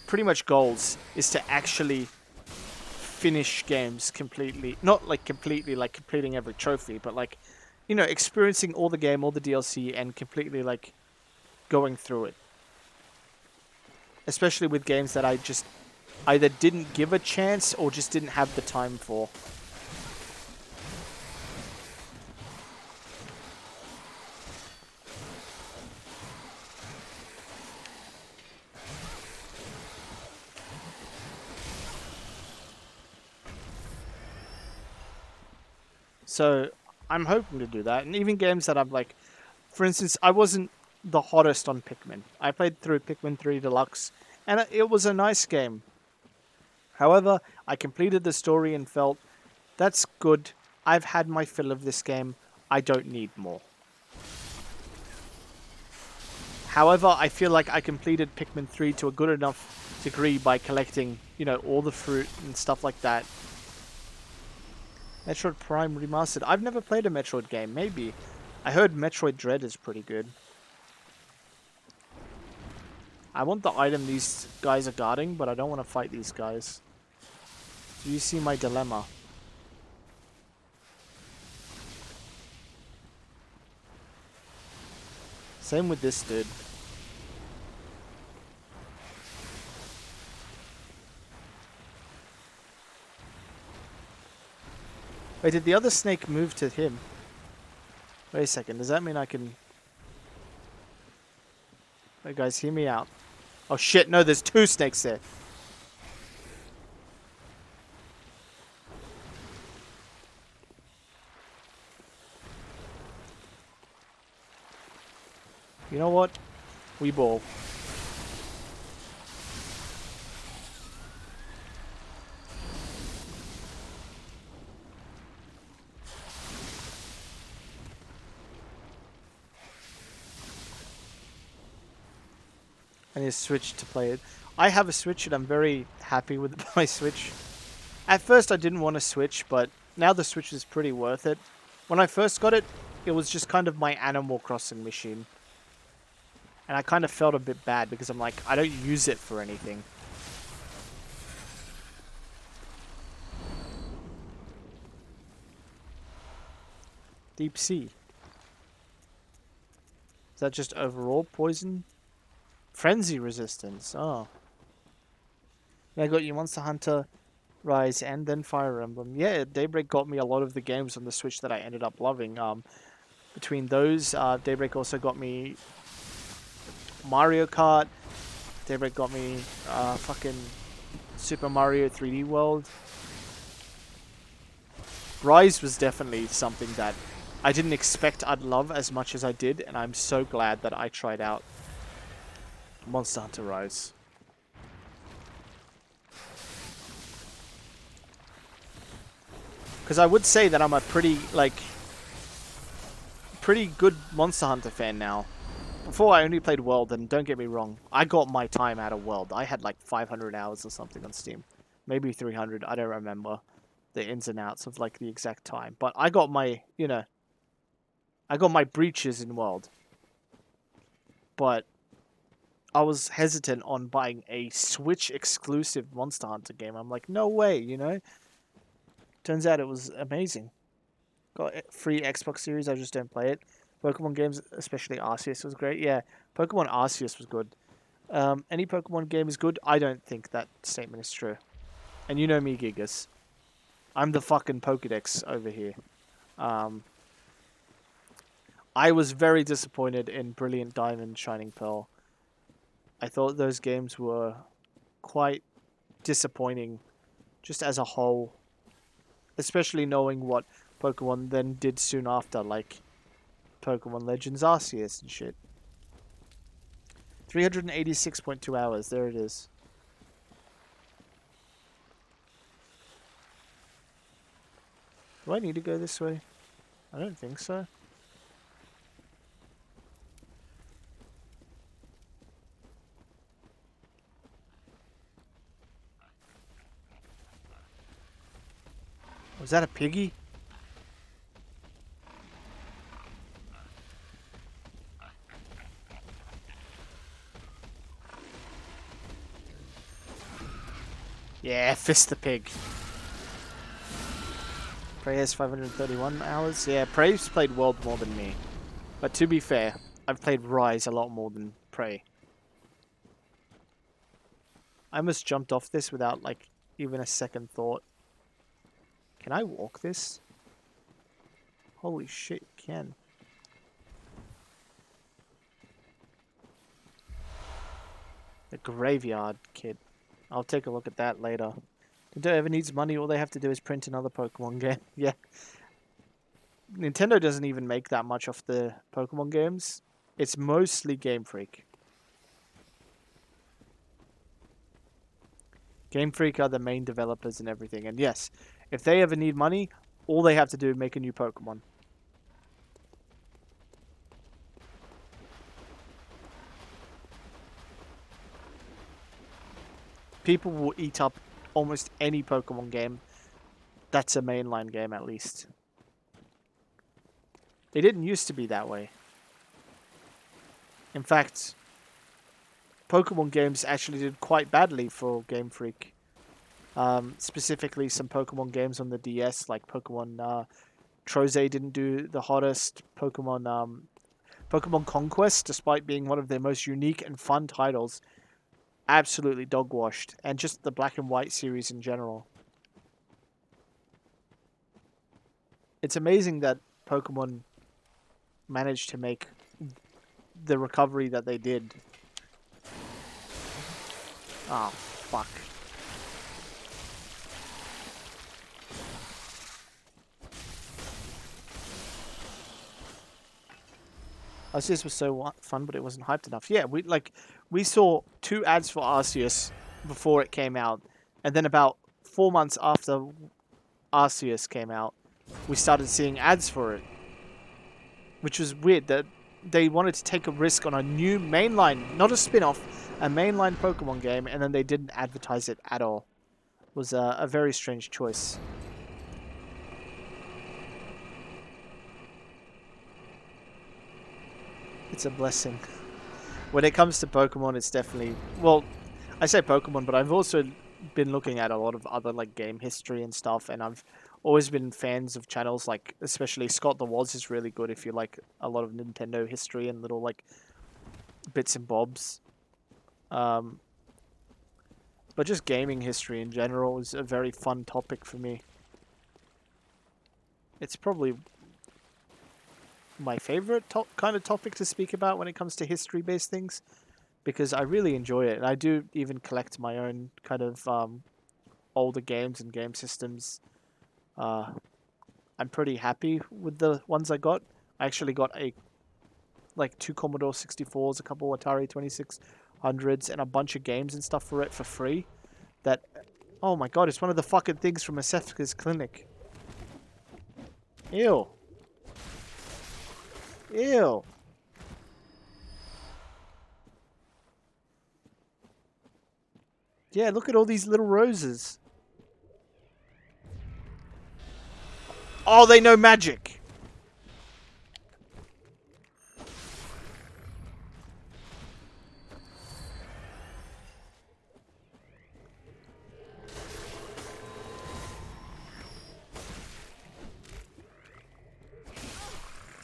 pretty much goals is to actually finish games completely. Not, like, completely, like, completing every trophy, but, like, you know, experiencing all the game, all the DLC, and completely, like, going through it. Especially with games that I just either didn't give a chance or just didn't have the time for. So I'm hoping to do that. And even games that I'm like, for instance, I wasn't the hottest on Pikmin. I played through Pikmin 3 Deluxe, and it was a nice game. However, I completed the story and felt, that's good. I've had my fill of this game. I don't need more. However, I feel like I completed Pikmin 3 to a good enough degree by collecting, you know, all the fruit and stuff like that. Metroid Prime Remastered. I've never played a Metroid game. Maybe. I heard Metroid Dread is pretty good. I want the item these guys are guarding, but I don't want to fight these guys. Do you see my dilemma? Same with this dude. Wait, did the other snake move to him? Wait a second, does that mean I can... Wait, guys, hear me out. Oh shit, no, there's two snakes there. You know what? We ball. I need to switch to play it. I have a Switch and I'm very happy with my Switch. At first I didn't want to switch, but now the Switch is pretty worth it. When I first got it, it was just kind of my Animal Crossing machine. And I kind of felt a bit bad because I'm like, I don't use it for anything. Deep Sea. Is that just overall poison? Frenzy resistance. Oh. I got you Monster Hunter Rise and then Fire Emblem. Yeah, Daybreak got me a lot of the games on the Switch that I ended up loving. Between those, Daybreak also got me Mario Kart. Daybreak got me fucking Super Mario 3D World. Rise was definitely something that I didn't expect I'd love as much as I did, and I'm so glad that I tried out Monster Hunter Rise. Because I would say that I'm a pretty good Monster Hunter fan now. Before I only played World, and don't get me wrong, I got my time out of World. I had like 500 hours or something on Steam. Maybe 300, I don't remember the ins and outs of like the exact time. But I got my, you know, I got my breaches in World. But I was hesitant on buying a Switch exclusive Monster Hunter game. I'm like, no way, you know? Turns out it was amazing. Got free Xbox Series, I just don't play it. Pokemon games, especially Arceus, was great. Yeah, Pokemon Arceus was good. Any Pokemon game is good. I don't think that statement is true. And you know me, Gigas. I'm the fucking Pokedex over here. Um, I was very disappointed in Brilliant Diamond, Shining Pearl. I thought those games were quite disappointing, just as a whole. Especially knowing what Pokemon then did soon after, like Pokemon Legends Arceus and shit. 386.2 hours, there it is. Do I need to go this way? I don't think so. Was that a piggy? Yeah, fist the pig. Prey has 531 hours. Yeah, Prey's played World more than me. But to be fair, I've played Rise a lot more than Prey. I almost jumped off this without, like, even a second thought. Can I walk this? Holy shit, you can. The Graveyard Kid. I'll take a look at that later. Nintendo ever needs money, all they have to do is print another Pokemon game. Yeah. Nintendo doesn't even make that much off the Pokemon games. It's mostly Game Freak. Game Freak are the main developers and everything. And yes, if they ever need money, all they have to do is make a new Pokemon. People will eat up almost any Pokemon game that's a mainline game, at least. It didn't used to be that way. In fact, Pokemon games actually did quite badly for Game Freak. Specifically, some Pokemon games on the DS, like Pokemon Troze, didn't do the hottest. Pokemon Conquest, despite being one of their most unique and fun titles, absolutely dog-washed. And just the Black and White series in general. It's amazing that Pokemon managed to make the recovery that they did. Oh, fuck. Arceus was so fun, but it wasn't hyped enough. Yeah, we saw 2 ads for Arceus before it came out, and then about 4 months after Arceus came out, we started seeing ads for it, which was weird that they wanted to take a risk on a new mainline, not a spin-off, a mainline Pokemon game, and then they didn't advertise it at all. It was a very strange choice. It's a blessing. When it comes to Pokemon, it's definitely... Well, I say Pokemon, but I've also been looking at a lot of other like game history and stuff, and I've always been fans of channels like, especially Scott the Woz is really good if you like a lot of Nintendo history and little like bits and bobs. But just gaming history in general is a very fun topic for me. It's probably my favorite kind of topic to speak about when it comes to history-based things, because I really enjoy it, and I do even collect my own kind of older games and game systems. I'm pretty happy with the ones I got. I actually got like 2 Commodore 64s, a couple Atari 2600s, and a bunch of games and stuff for it for free. That, oh my god, it's one of the fucking things from Asefka's clinic. Ew. Ew. Yeah, look at all these little roses. Oh, they know magic.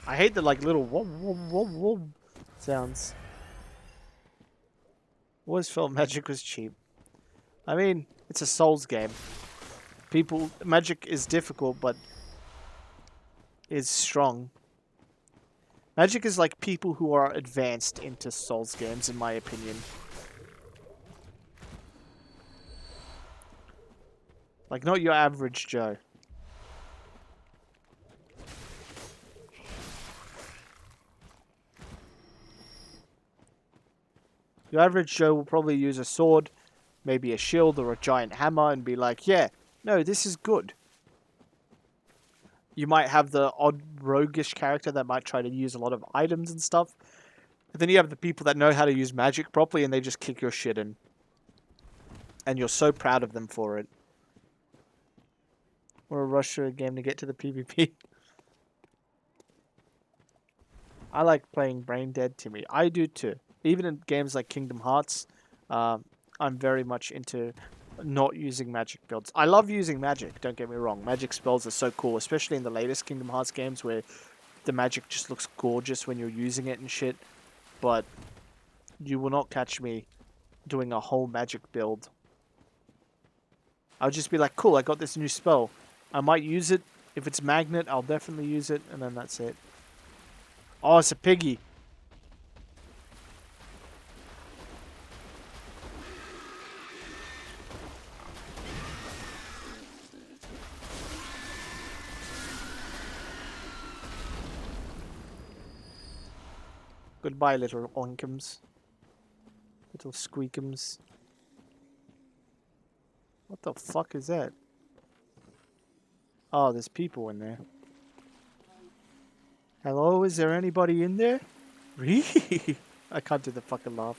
I hate the like little whoom, whoom, whoom, whoom sounds. Always felt magic was cheap. I mean, it's a Souls game. Magic is difficult, but is strong. Magic is like people who are advanced into Souls games, in my opinion. Like, not your average Joe. Your average Joe will probably use a sword, maybe a shield or a giant hammer, and be like, yeah, no, this is good. You might have the odd roguish character that might try to use a lot of items and stuff. But then you have the people that know how to use magic properly and they just kick your shit in. And you're so proud of them for it. Or a rush through a game to get to the PvP. I like playing Brain Dead, Timmy. I do too. Even in games like Kingdom Hearts, I'm very much into not using magic builds. I love using magic, don't get me wrong. Magic spells are so cool, especially in the latest Kingdom Hearts games where the magic just looks gorgeous when you're using it and shit. But you will not catch me doing a whole magic build. I'll just be like, cool, I got this new spell. I might use it. If it's magnet, I'll definitely use it, and then that's it. Oh, it's a piggy. Goodbye, little oinkums. Little squeakums. What the fuck is that? Oh, there's people in there. Hello, is there anybody in there? Really? I can't do the fucking laugh.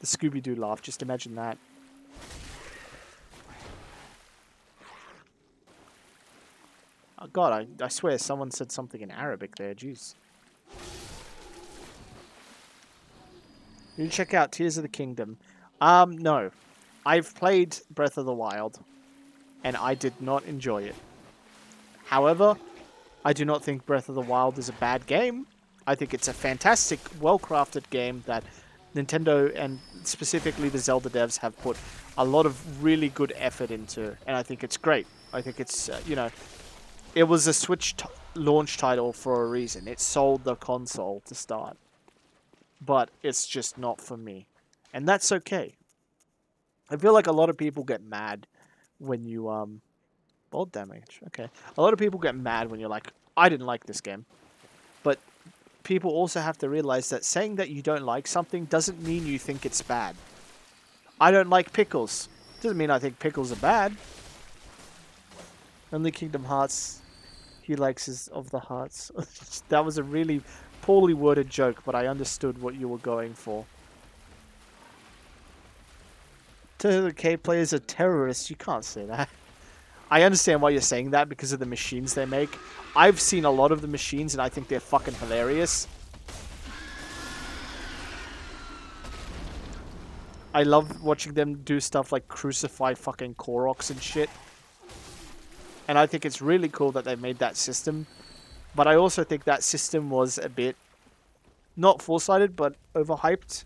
The Scooby-Doo laugh, just imagine that. Oh god, I swear someone said something in Arabic there, jeez. You check out Tears of the Kingdom. No. I've played Breath of the Wild, and I did not enjoy it. However, I do not think Breath of the Wild is a bad game. I think it's a fantastic, well-crafted game that Nintendo and specifically the Zelda devs have put a lot of really good effort into, and I think it's great. I think it's, it was a Switch launch title for a reason. It sold the console to start. But it's just not for me. And that's okay. I feel like a lot of people get mad when you, bolt damage. Okay. A lot of people get mad when you're like, I didn't like this game. But people also have to realize that saying that you don't like something doesn't mean you think it's bad. I don't like pickles. Doesn't mean I think pickles are bad. Only Kingdom Hearts he likes his of the hearts. That was a really poorly worded joke, but I understood what you were going for. The K players are terrorists. You can't say that. I understand why you're saying that because of the machines they make. I've seen a lot of the machines and I think they're fucking hilarious. I love watching them do stuff like crucify fucking Koroks and shit. And I think it's really cool that they made that system. But I also think that system was a bit, not foresighted, but overhyped.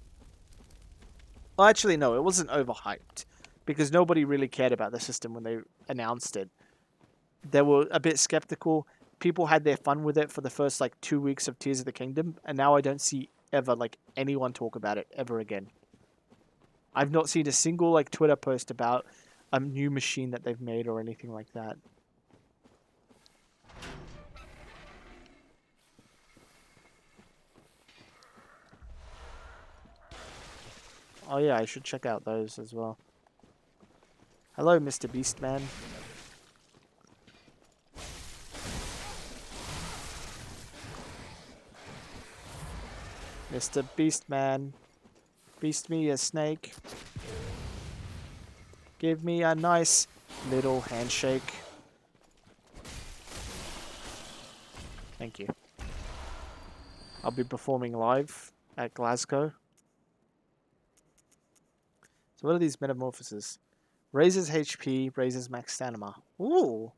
Well, actually, no, it wasn't overhyped. Because nobody really cared about the system when they announced it. They were a bit skeptical. People had their fun with it for the first, 2 weeks of Tears of the Kingdom. And now I don't see ever, anyone talk about it ever again. I've not seen a single, Twitter post about a new machine that they've made or anything like that. Oh yeah, I should check out those as well. Hello, Mr. Beastman. Mr. Beastman. Beast me a snake. Give me a nice little handshake. Thank you. I'll be performing live at Glasgow. So what are these metamorphoses? Raises HP, raises max stamina. Ooh.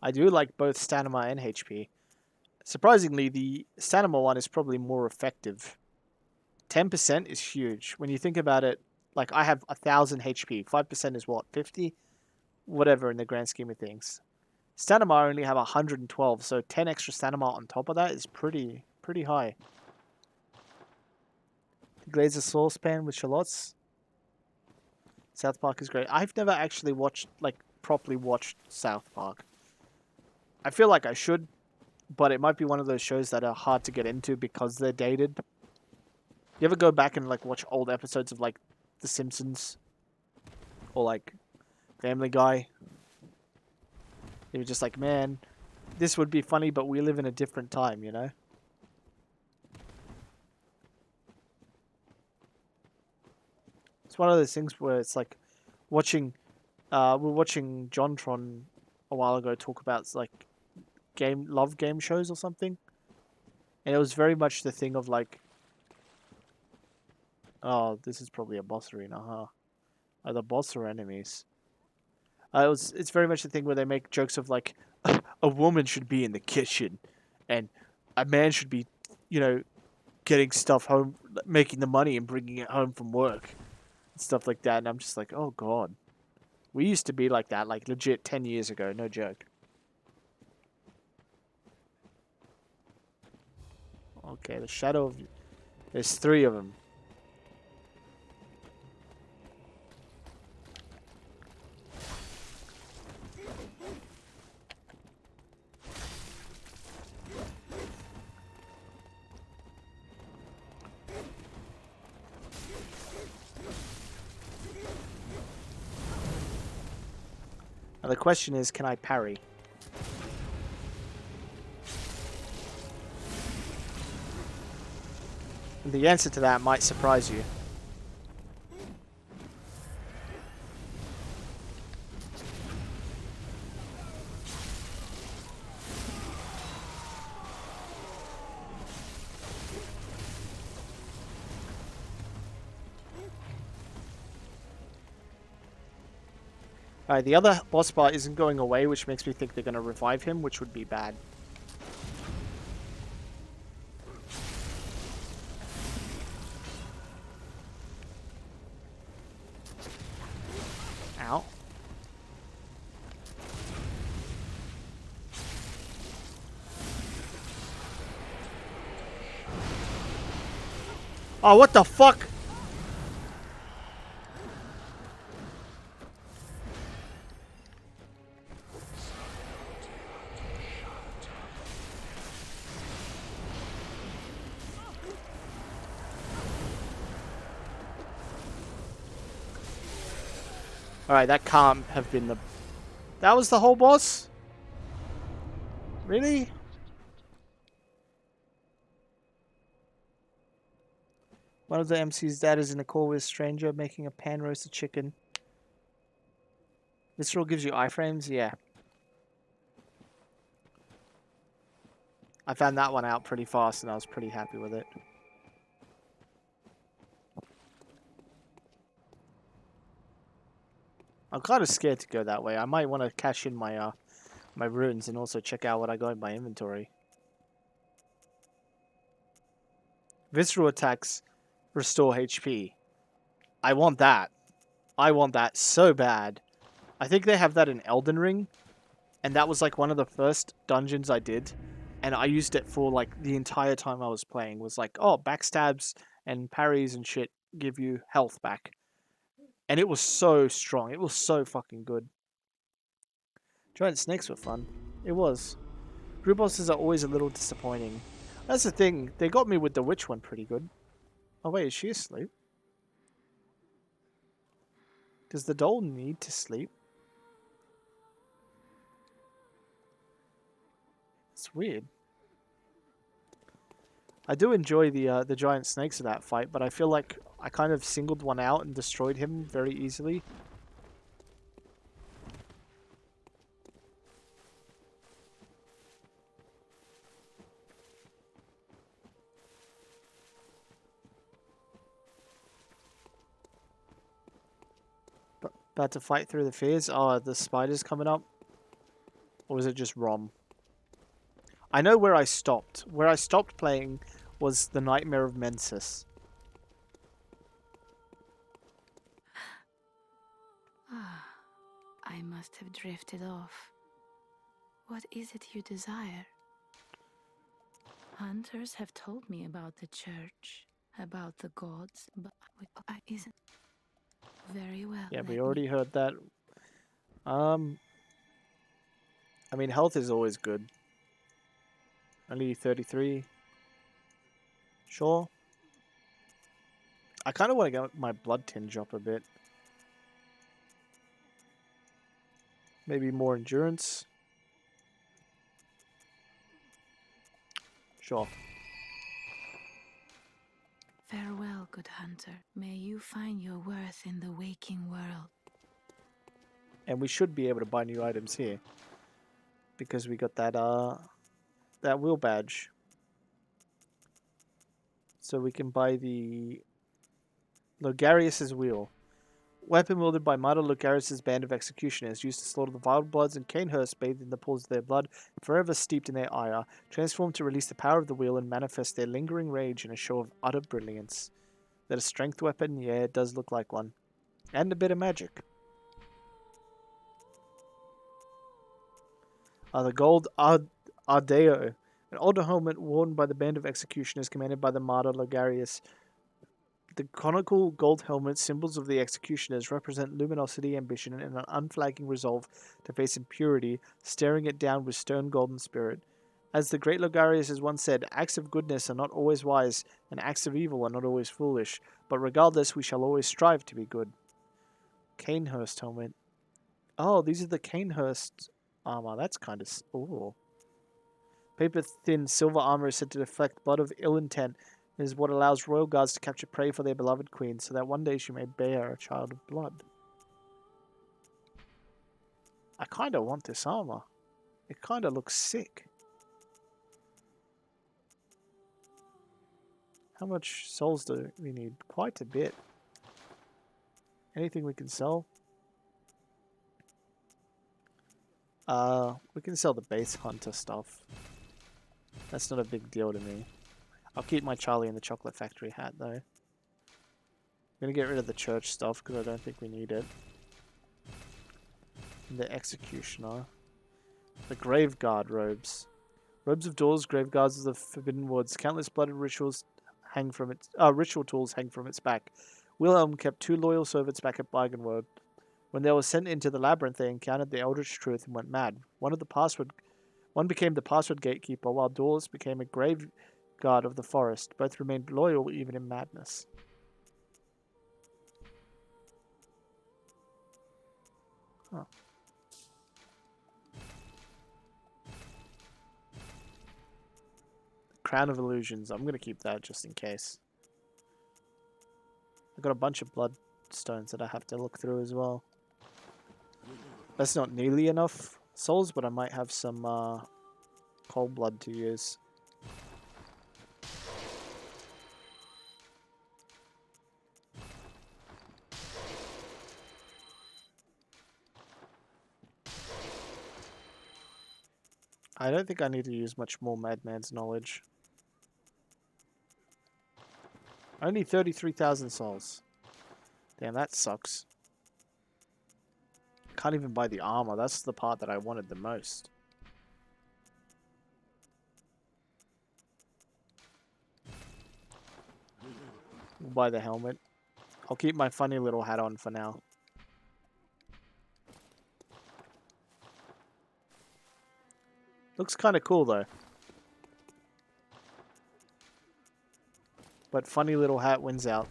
I do like both stamina and HP. Surprisingly, the stamina one is probably more effective. 10% is huge. When you think about it, I have 1,000 HP. 5% is what? 50? Whatever in the grand scheme of things. Stamina I only have 112, so 10 extra stamina on top of that is pretty high. The Glazer saucepan with shallots. South Park is great. I've never actually watched, like, properly watched South Park. I feel like I should, but it might be one of those shows that are hard to get into because they're dated. You ever go back and, like, watch old episodes of, like, The Simpsons? Or, like, Family Guy? You're just like, man, this would be funny, but we live in a different time, you know? It's one of those things where it's like watching, we're watching JonTron a while ago talk about like love game shows or something, and it was very much the thing of like, oh, this is probably a boss arena, huh? Are the boss or enemies? It's very much the thing where they make jokes of like, a woman should be in the kitchen, and a man should be, you know, getting stuff home, making the money and bringing it home from work, and stuff like that. And I'm just like, oh god. We used to be like that, like legit 10 years ago, no joke. Okay, the shadow of... There's 3 of them. Now the question is, can I parry? And the answer to that might surprise you. Alright, the other boss bar isn't going away, which makes me think they're going to revive him, which would be bad. Ow. Oh, what the fuck? Alright, that can't have been the... That was the whole boss? Really? One of the MC's dad is in a call with a stranger making a pan-roasted chicken. Visceral gives you iframes? Yeah. I found that one out pretty fast and I was pretty happy with it. I'm kind of scared to go that way. I might want to cash in my my runes and also check out what I got in my inventory. Visceral attacks restore HP. I want that. I want that so bad. I think they have that in Elden Ring, and that was like one of the first dungeons I did, and I used it for like the entire time I was playing. Was like, oh, backstabs and parries and shit give you health back. And it was so strong. It was so fucking good. Giant snakes were fun. It was. Group bosses are always a little disappointing. That's the thing. They got me with the witch one pretty good. Oh wait, is she asleep? Does the doll need to sleep? It's weird. I do enjoy the giant snakes of that fight, but I feel like I kind of singled one out and destroyed him very easily. About to fight through the fears. Oh, the spiders coming up? Or was it just Rom? I know where I stopped. Where I stopped playing was the Nightmare of Mensis. I must have drifted off. What is it you desire? Hunters have told me about the church, about the gods, but I isn't very well. Yeah, let we me- already heard that. I mean, health is always good. Only 33. Sure. I kind of want to get my blood tinge up a bit. Maybe more endurance. Sure. Farewell, good hunter. May you find your worth in the waking world. And we should be able to buy new items here. Because we got that wheel badge. So we can buy the Logarius's wheel. Weapon wielded by Martyr Logarius's band of executioners, used to slaughter the wild bloods and Canehurst bathed in the pools of their blood, forever steeped in their ire, transformed to release the power of the wheel and manifest their lingering rage in a show of utter brilliance. That a strength weapon? Yeah, it does look like one. And a bit of magic. The gold Ardeo, an older helmet worn by the band of executioners commanded by the martyr Logarius. The conical gold helmet symbols of the executioners represent luminosity, ambition, and an unflagging resolve to face impurity, staring it down with stern golden spirit. As the great Logarius has once said, acts of goodness are not always wise, and acts of evil are not always foolish, but regardless we shall always strive to be good. Canehurst helmet. Oh, these are the Canehurst armor. That's kind of... Ooh. Paper-thin silver armor is said to deflect blood of ill intent and is what allows royal guards to capture prey for their beloved queen, so that one day she may bear a child of blood. I kind of want this armor. It kind of looks sick. How much souls do we need? Quite a bit. Anything we can sell? We can sell the base hunter stuff. That's not a big deal to me. I'll keep my Charlie in the Chocolate Factory hat, though. I'm gonna get rid of the church stuff, because I don't think we need it. And the Executioner. The Graveguard robes. Robes of doors, graveguards of the Forbidden Woods. Countless blooded rituals hang from its ritual tools hang from its back. Wilhelm kept 2 loyal servants back at Bargainwood. When they were sent into the labyrinth, they encountered the eldritch truth and went mad. One became the password gatekeeper, while Dawes became a graveguard of the forest. Both remained loyal even in madness. Huh. Crown of Illusions. I'm going to keep that just in case. I've got a bunch of bloodstones that I have to look through as well. That's not nearly enough souls, but I might have some cold blood to use. I don't think I need to use much more Madman's knowledge. Only 33,000 souls. Damn, that sucks. Can't even buy the armor. That's the part that I wanted the most. We'll buy the helmet. I'll keep my funny little hat on for now. Looks kind of cool though. But funny little hat wins out.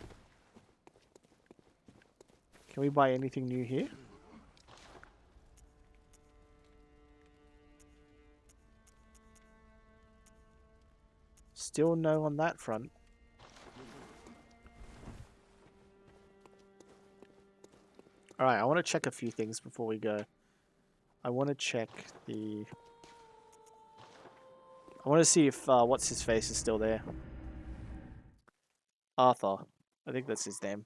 Can we buy anything new here? Still no on that front. Alright, I want to check a few things before we go. I want to check the... I want to see if what's-his-face is still there. Arthur. I think that's his name.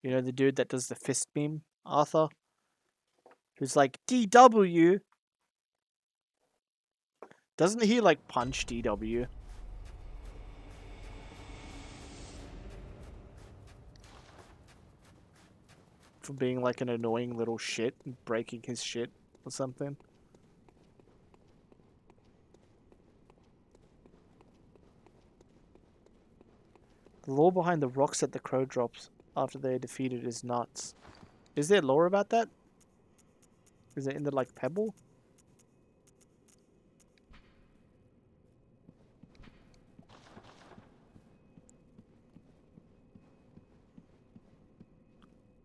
You know the dude that does the fist beam? Arthur? Who's like, DW? Doesn't he like punch DW? For being like an annoying little shit and breaking his shit or something? The lore behind the rocks that the crow drops after they are defeated is nuts. Is there lore about that? Is it in the, like, pebble?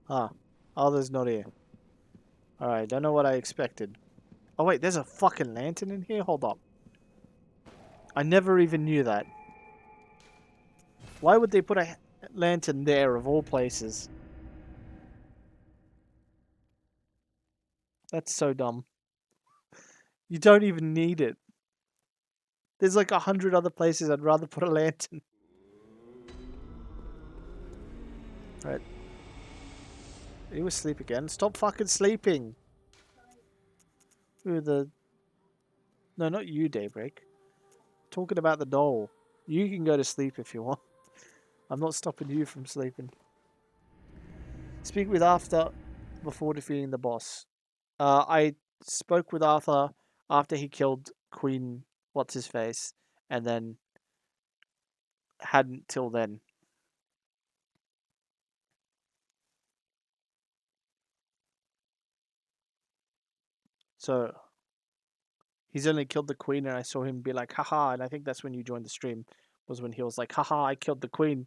Huh. Arthur's not here. Alright, don't know what I expected. Oh wait, there's a fucking lantern in here? Hold up. I never even knew that. Why would they put a lantern there, of all places? That's so dumb. You don't even need it. There's like 100 other places I'd rather put a lantern. Right. Are you asleep again? Stop fucking sleeping! Ooh, the... No, not you, Daybreak. Talking about the doll. You can go to sleep if you want. I'm not stopping you from sleeping. Speak with Arthur before defeating the boss. I spoke with Arthur after he killed Queen What's-His-Face, and then hadn't till then. So, he's only killed the Queen, and I saw him be like, haha, and I think that's when you joined the stream, was when he was like, haha, I killed the Queen.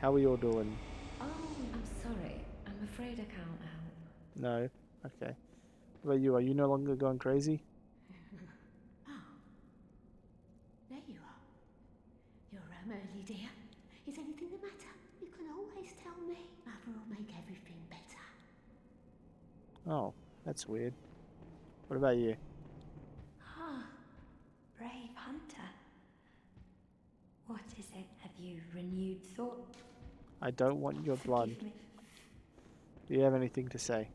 How are you all doing? Oh, I'm sorry. I'm afraid I can't help. No? Okay. What about you? Are you no longer going crazy? There you are. You're early, dear. Is anything the matter? You can always tell me. Mother will make everything better. Oh, that's weird. What about you? Ah, brave hunter. What is it? Have you renewed thought? I don't want your blood. Forgive me. Do you have anything to say?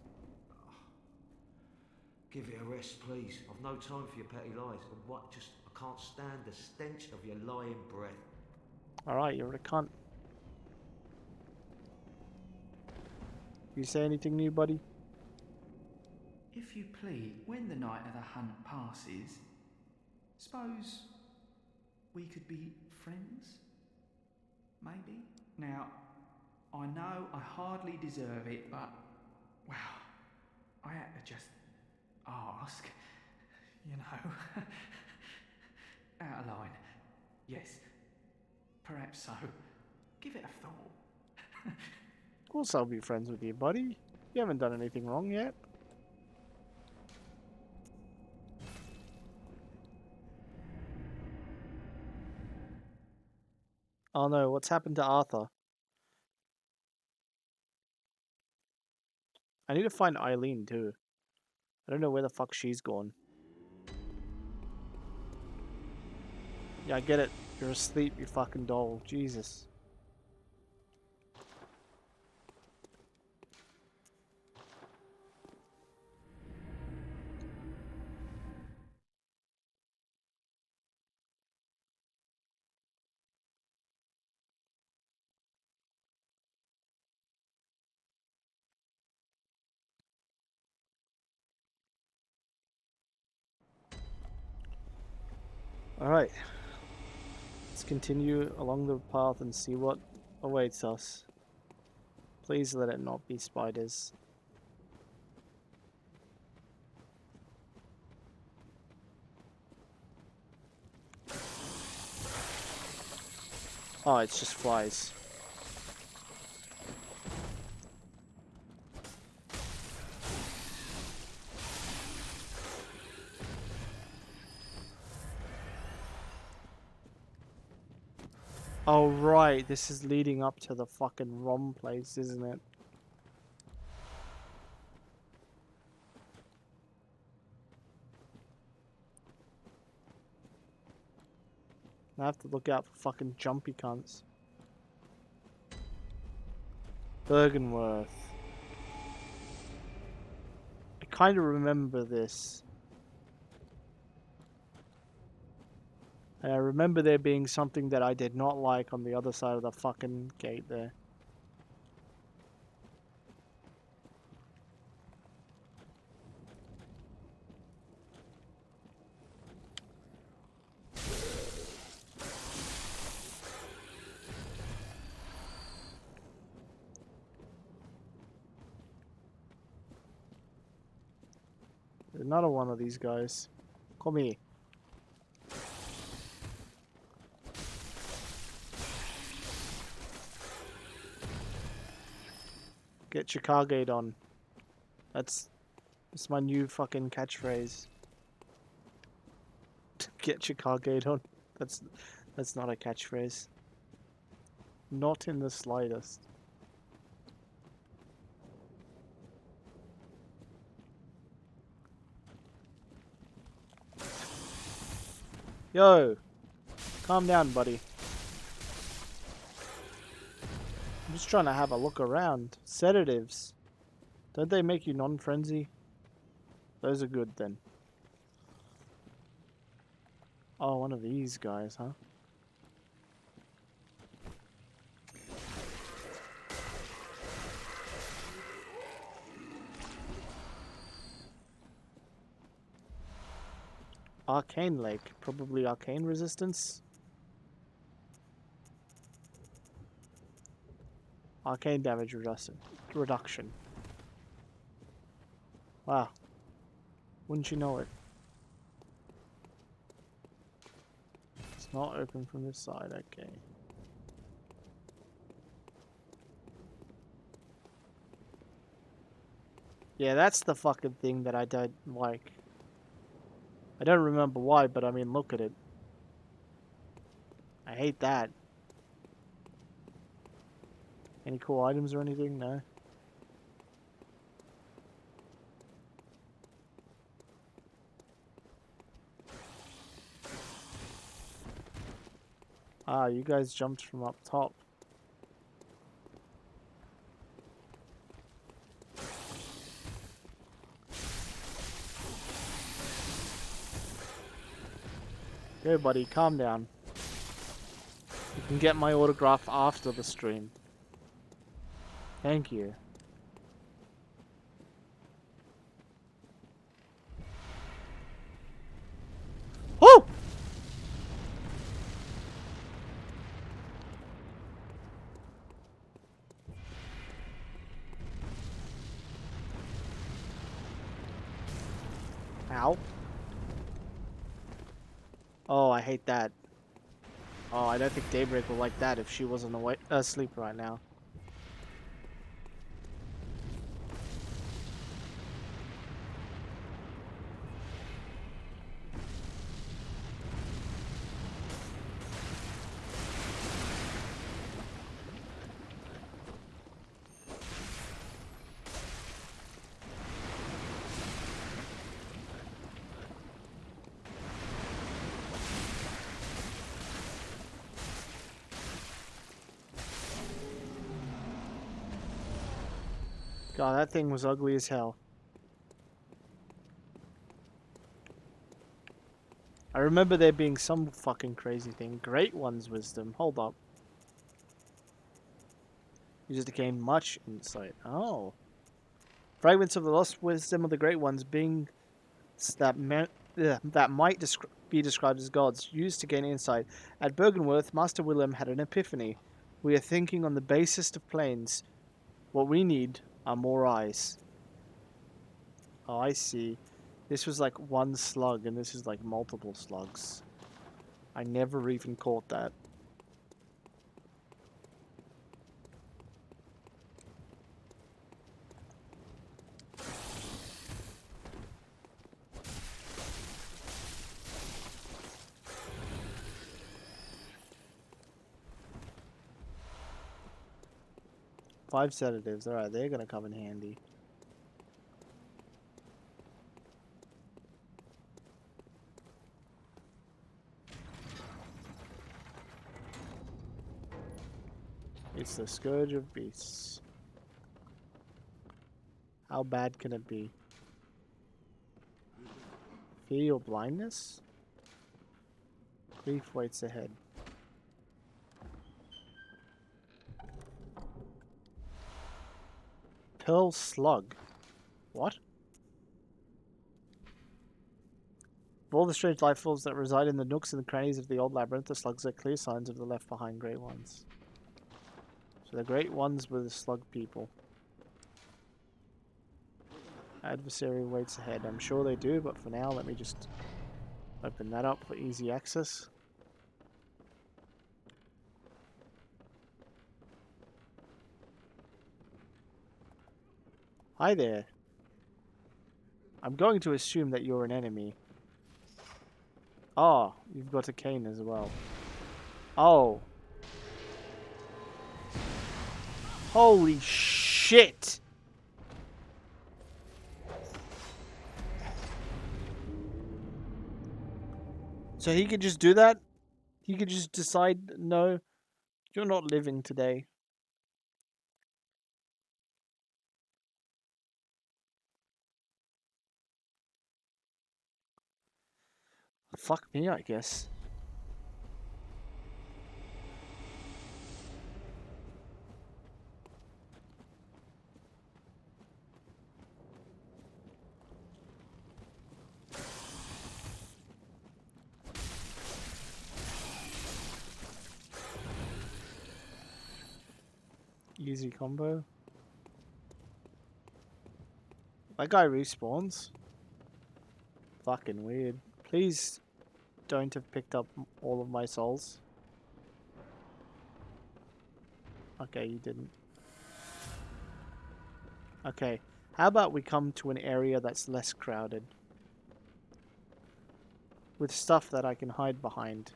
Give it a rest, please. I've no time for your petty lies. I can't stand the stench of your lying breath. Alright, you're a cunt. You say anything new, buddy? If you please, when the night of the hunt passes, suppose we could be friends? Maybe? Now, I know I hardly deserve it, but, well, I had to just ask, you know. Out of line. Yes, perhaps so. Give it a thought. Of course I'll be friends with you, buddy. You haven't done anything wrong yet. Oh no, what's happened to Arthur? I need to find Eileen too. I don't know where the fuck she's gone. Yeah, I get it. You're asleep, you fucking doll. Jesus. Alright. Let's continue along the path and see what awaits us. Please let it not be spiders. Oh, it's just flies. Oh, right. This is leading up to the fucking ROM place, isn't it? I have to look out for fucking jumpy cunts. Bergenworth. I kind of remember this. And I remember there being something that I did not like on the other side of the fucking gate there. Another one of these guys. Come here. Get Chicago'd on. That's my new fucking catchphrase. Get Chicago'd on. That's not a catchphrase. Not in the slightest. Yo! Calm down, buddy. I'm just trying to have a look around. Sedatives. Don't they make you non-frenzy? Those are good then. Oh, one of these guys, huh? Arcane Lake. Probably arcane resistance. Arcane damage reduction. Wow. Wouldn't you know it? It's not open from this side, okay. Yeah, that's the fucking thing that I don't like. I don't remember why, but I mean, look at it. I hate that. Any cool items or anything? No. Ah, you guys jumped from up top. Hey buddy, calm down. You can get my autograph after the stream. Thank you. Woo! Ow. Oh, I hate that. Oh, I don't think Daybreak will like that if she wasn't asleep right now. God, that thing was ugly as hell. I remember there being some fucking crazy thing. Great One's wisdom. Hold up. Uses to gain much insight. Oh. Fragments of the lost wisdom of the Great Ones being that might be described as gods, used to gain insight. At Bergenworth, Master Willem had an epiphany. We are thinking on the basest of planes. What we need are more eyes. Oh, I see. This was like one slug, and this is like multiple slugs. I never even caught that. Five sedatives. Alright, they're gonna come in handy. It's the Scourge of Beasts. How bad can it be? Fear your blindness? Grief waits ahead. Pearl Slug. What? Of all the strange life forms that reside in the nooks and the crannies of the old labyrinth, the slugs are clear signs of the left behind great ones. So the great ones were the slug people. Adversary waits ahead. I'm sure they do, but for now, let me just open that up for easy access. Hi there. I'm going to assume that you're an enemy. Oh, you've got a cane as well. Oh. Holy shit! So he could just do that? He could just decide, no, you're not living today. Fuck me, I guess. Easy combo. That guy respawns. Fucking weird. Please don't have picked up all of my souls. Okay, you didn't. Okay, how about we come to an area that's less crowded? With stuff that I can hide behind.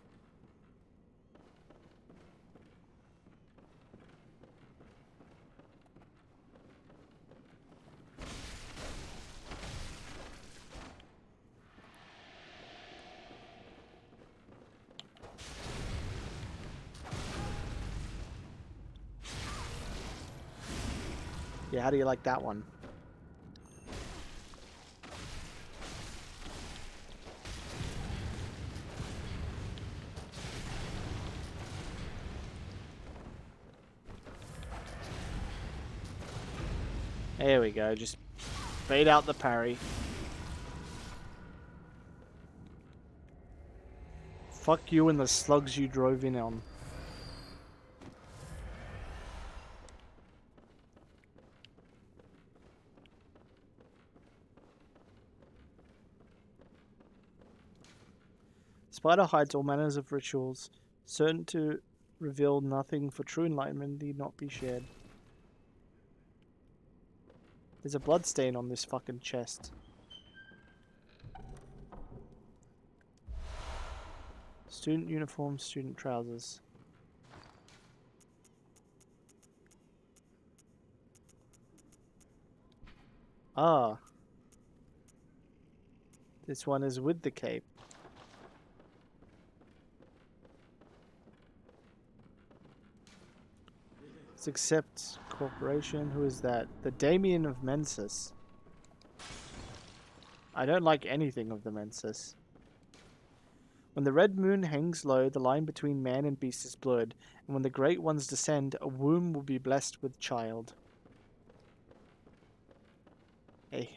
Yeah, how do you like that one? There we go, just bait out the parry. Fuck you and the slugs you drove in on. Spider hides all manners of rituals, certain to reveal nothing, for true enlightenment need not be shared. There's a blood stain on this fucking chest. Student uniform, student trousers. Ah. This one is with the cape. Let's accept corporation. Who is that? The Damien of Mensis. I don't like anything of the Mensis. When the red moon hangs low, the line between man and beast is blurred, and when the great ones descend, a womb will be blessed with child. A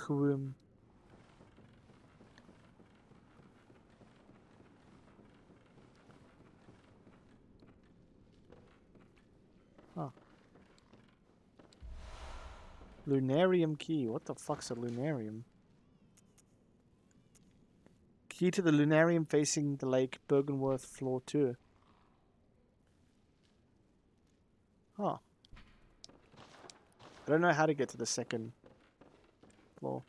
womb. Huh. Lunarium key. What the fuck's a lunarium? Key to the lunarium facing the lake, Bergenworth, floor 2. Huh. I don't know how to get to the second floor.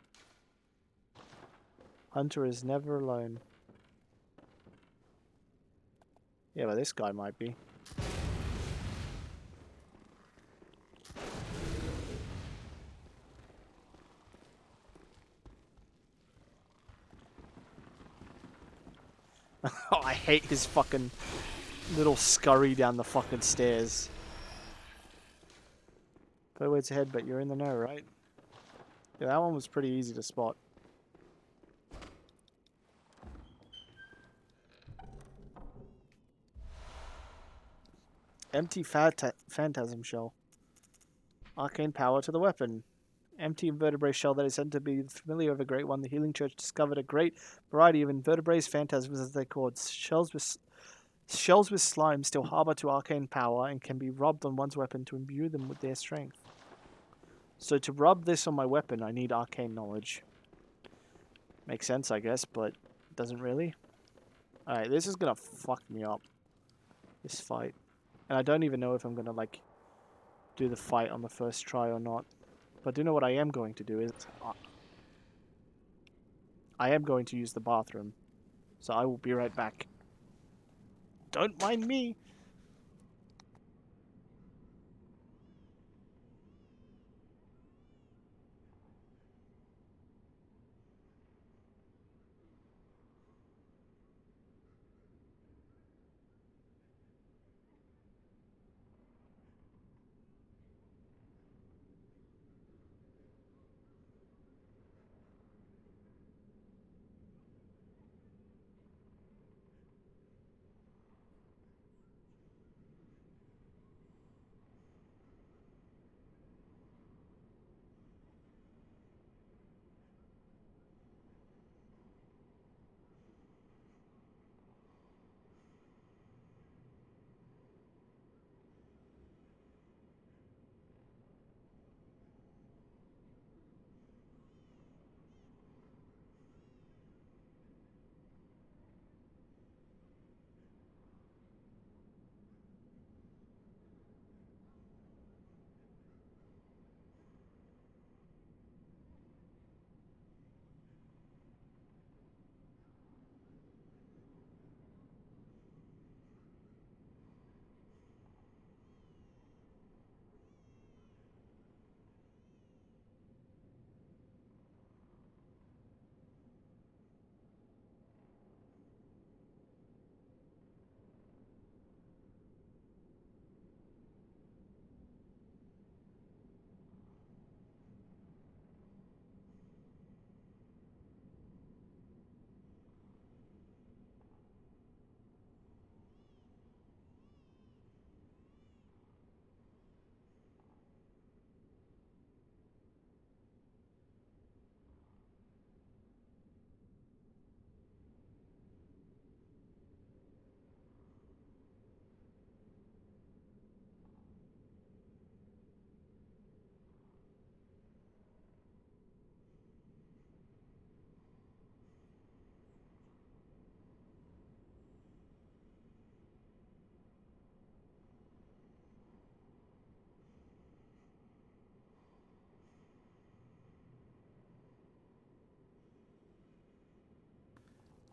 Hunter is never alone. Yeah, but this guy might be. Oh, I hate his fucking little scurry down the fucking stairs. Put way ahead, but you're in the know, right? Yeah, that one was pretty easy to spot. Empty phantasm shell. Arcane power to the weapon. Empty invertebrate shell that is said to be familiar of a great one. The Healing Church discovered a great variety of invertebrates, phantasms as they're called. Shells with slime still harbor to arcane power and can be rubbed on one's weapon to imbue them with their strength. So to rub this on my weapon, I need arcane knowledge. Makes sense, I guess, but doesn't really. Alright, this is gonna fuck me up. This fight. And I don't even know if I'm gonna, like, do the fight on the first try or not. But do you know what I am going to do is... I am going to use the bathroom. So I will be right back. Don't mind me!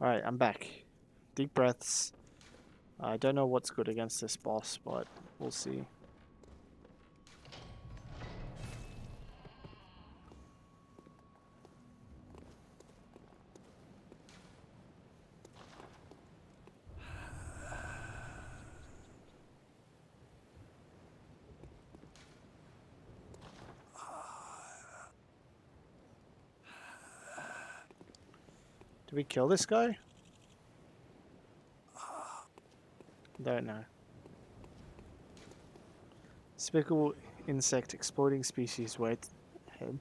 Alright, I'm back. Deep breaths. I don't know what's good against this boss, but we'll see. Do we kill this guy? Don't know. Despicable insect exploding species. Wait. Head.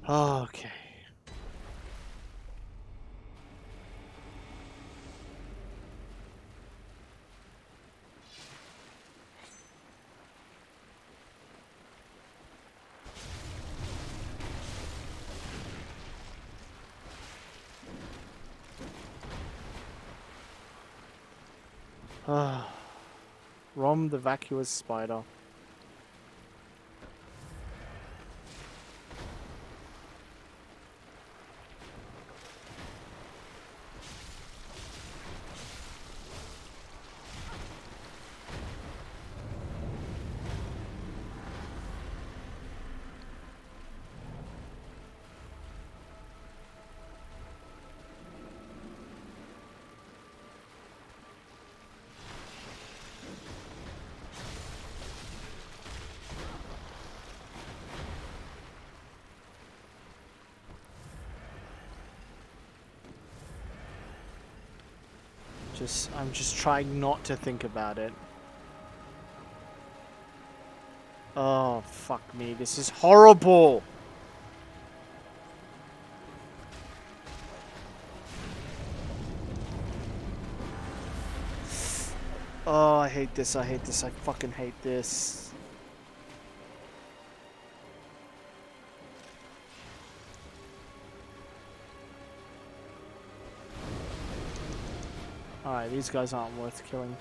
Okay. Rom the vacuous spider. I'm just trying not to think about it. Oh, fuck me. This is horrible. Oh, I hate this. I hate this. I fucking hate this. Alright, these guys aren't worth killing.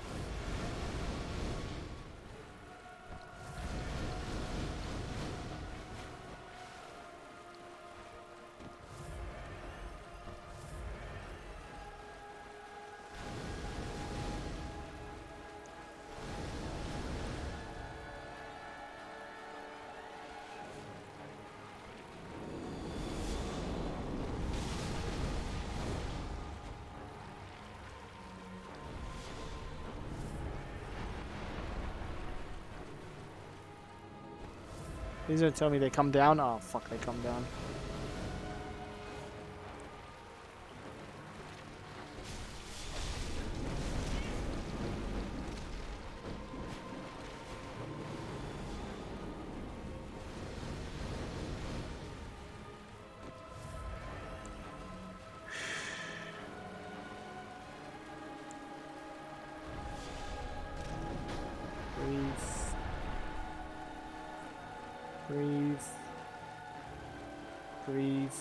He's gonna tell me they come down? Oh, fuck, they come down. Breathe. Breathe.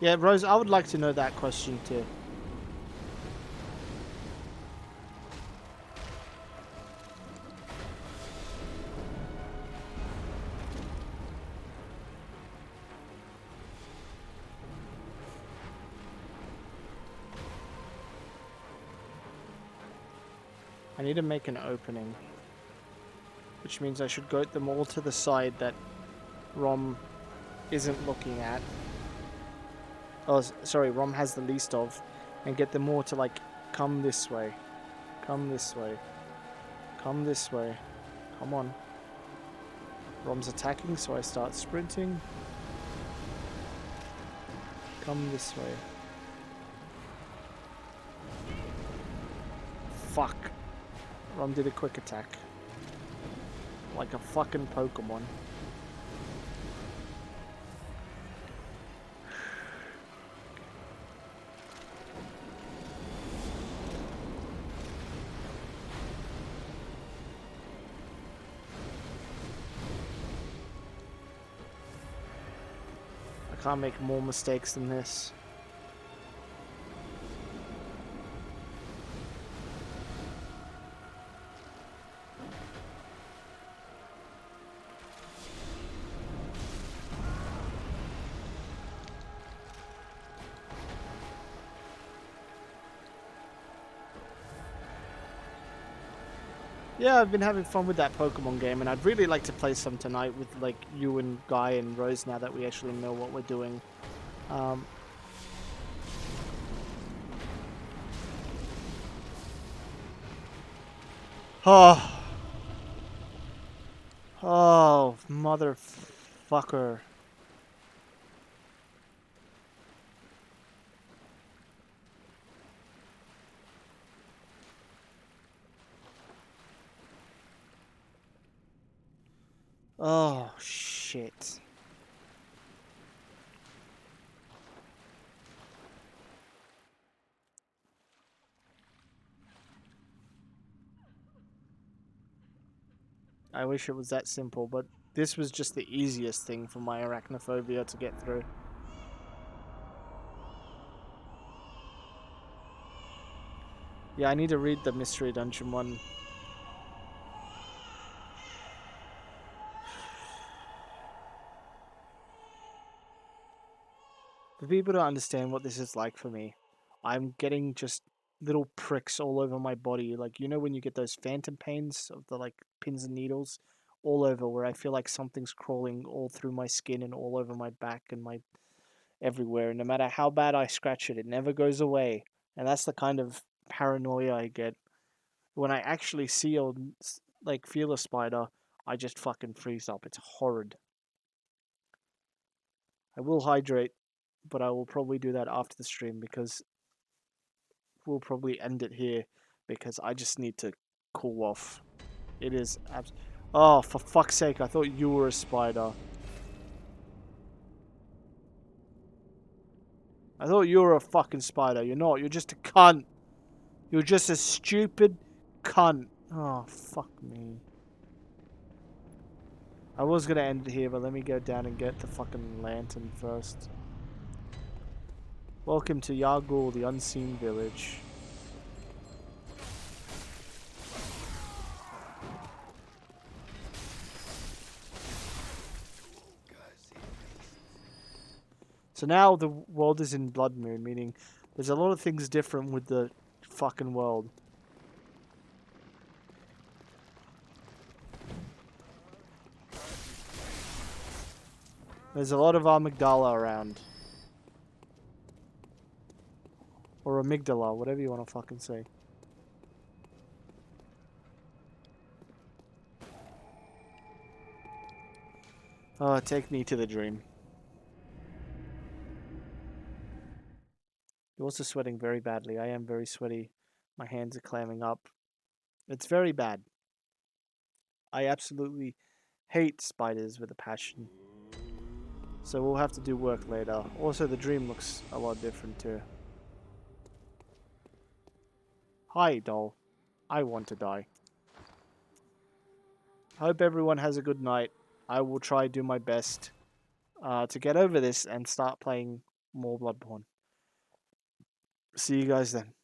Yeah, Rose, I would like to know that question too. I need to make an opening, which means I should goat them all to the side that Rom isn't looking at. Oh, sorry, Rom has the least of, and get them all to, like, come this way. Come this way. Come this way. Come on. Rom's attacking, so I start sprinting. Come this way. Fuck. Rom did a quick attack. Like a fucking Pokemon. I can't make more mistakes than this. Yeah, I've been having fun with that Pokemon game, and I'd really like to play some tonight with, like, you and Guy and Rose now that we actually know what we're doing. Oh. Oh, motherfucker. Oh, shit. I wish it was that simple, but this was just the easiest thing for my arachnophobia to get through. Yeah, I need to read the Mystery Dungeon one. For people to understand what this is like for me, I'm getting just little pricks all over my body. Like, you know when you get those phantom pains of the like pins and needles all over, where I feel like something's crawling all through my skin and all over my back and my everywhere. And no matter how bad I scratch it, it never goes away. And that's the kind of paranoia I get when I actually see or like feel a spider. I just fucking freeze up. It's horrid. I will hydrate, but I will probably do that after the stream because we'll probably end it here because I just need to cool off. It is oh, for fuck's sake, I thought you were a spider. I thought you were a fucking spider. You're not. You're just a cunt. You're just a stupid cunt. Oh, fuck me. I was gonna end it here, but let me go down and get the fucking lantern first. Welcome to Yargul, the unseen village. So now the world is in Blood Moon, meaning there's a lot of things different with the fucking world. There's a lot of amygdala around. Or amygdala, whatever you want to fucking say. Oh, take me to the dream. You're also sweating very badly. I am very sweaty. My hands are clamming up. It's very bad. I absolutely hate spiders with a passion. So we'll have to do work later. Also, the dream looks a lot different too. Hi, doll. I want to die. Hope everyone has a good night. I will try to do my best to get over this and start playing more Bloodborne. See you guys then.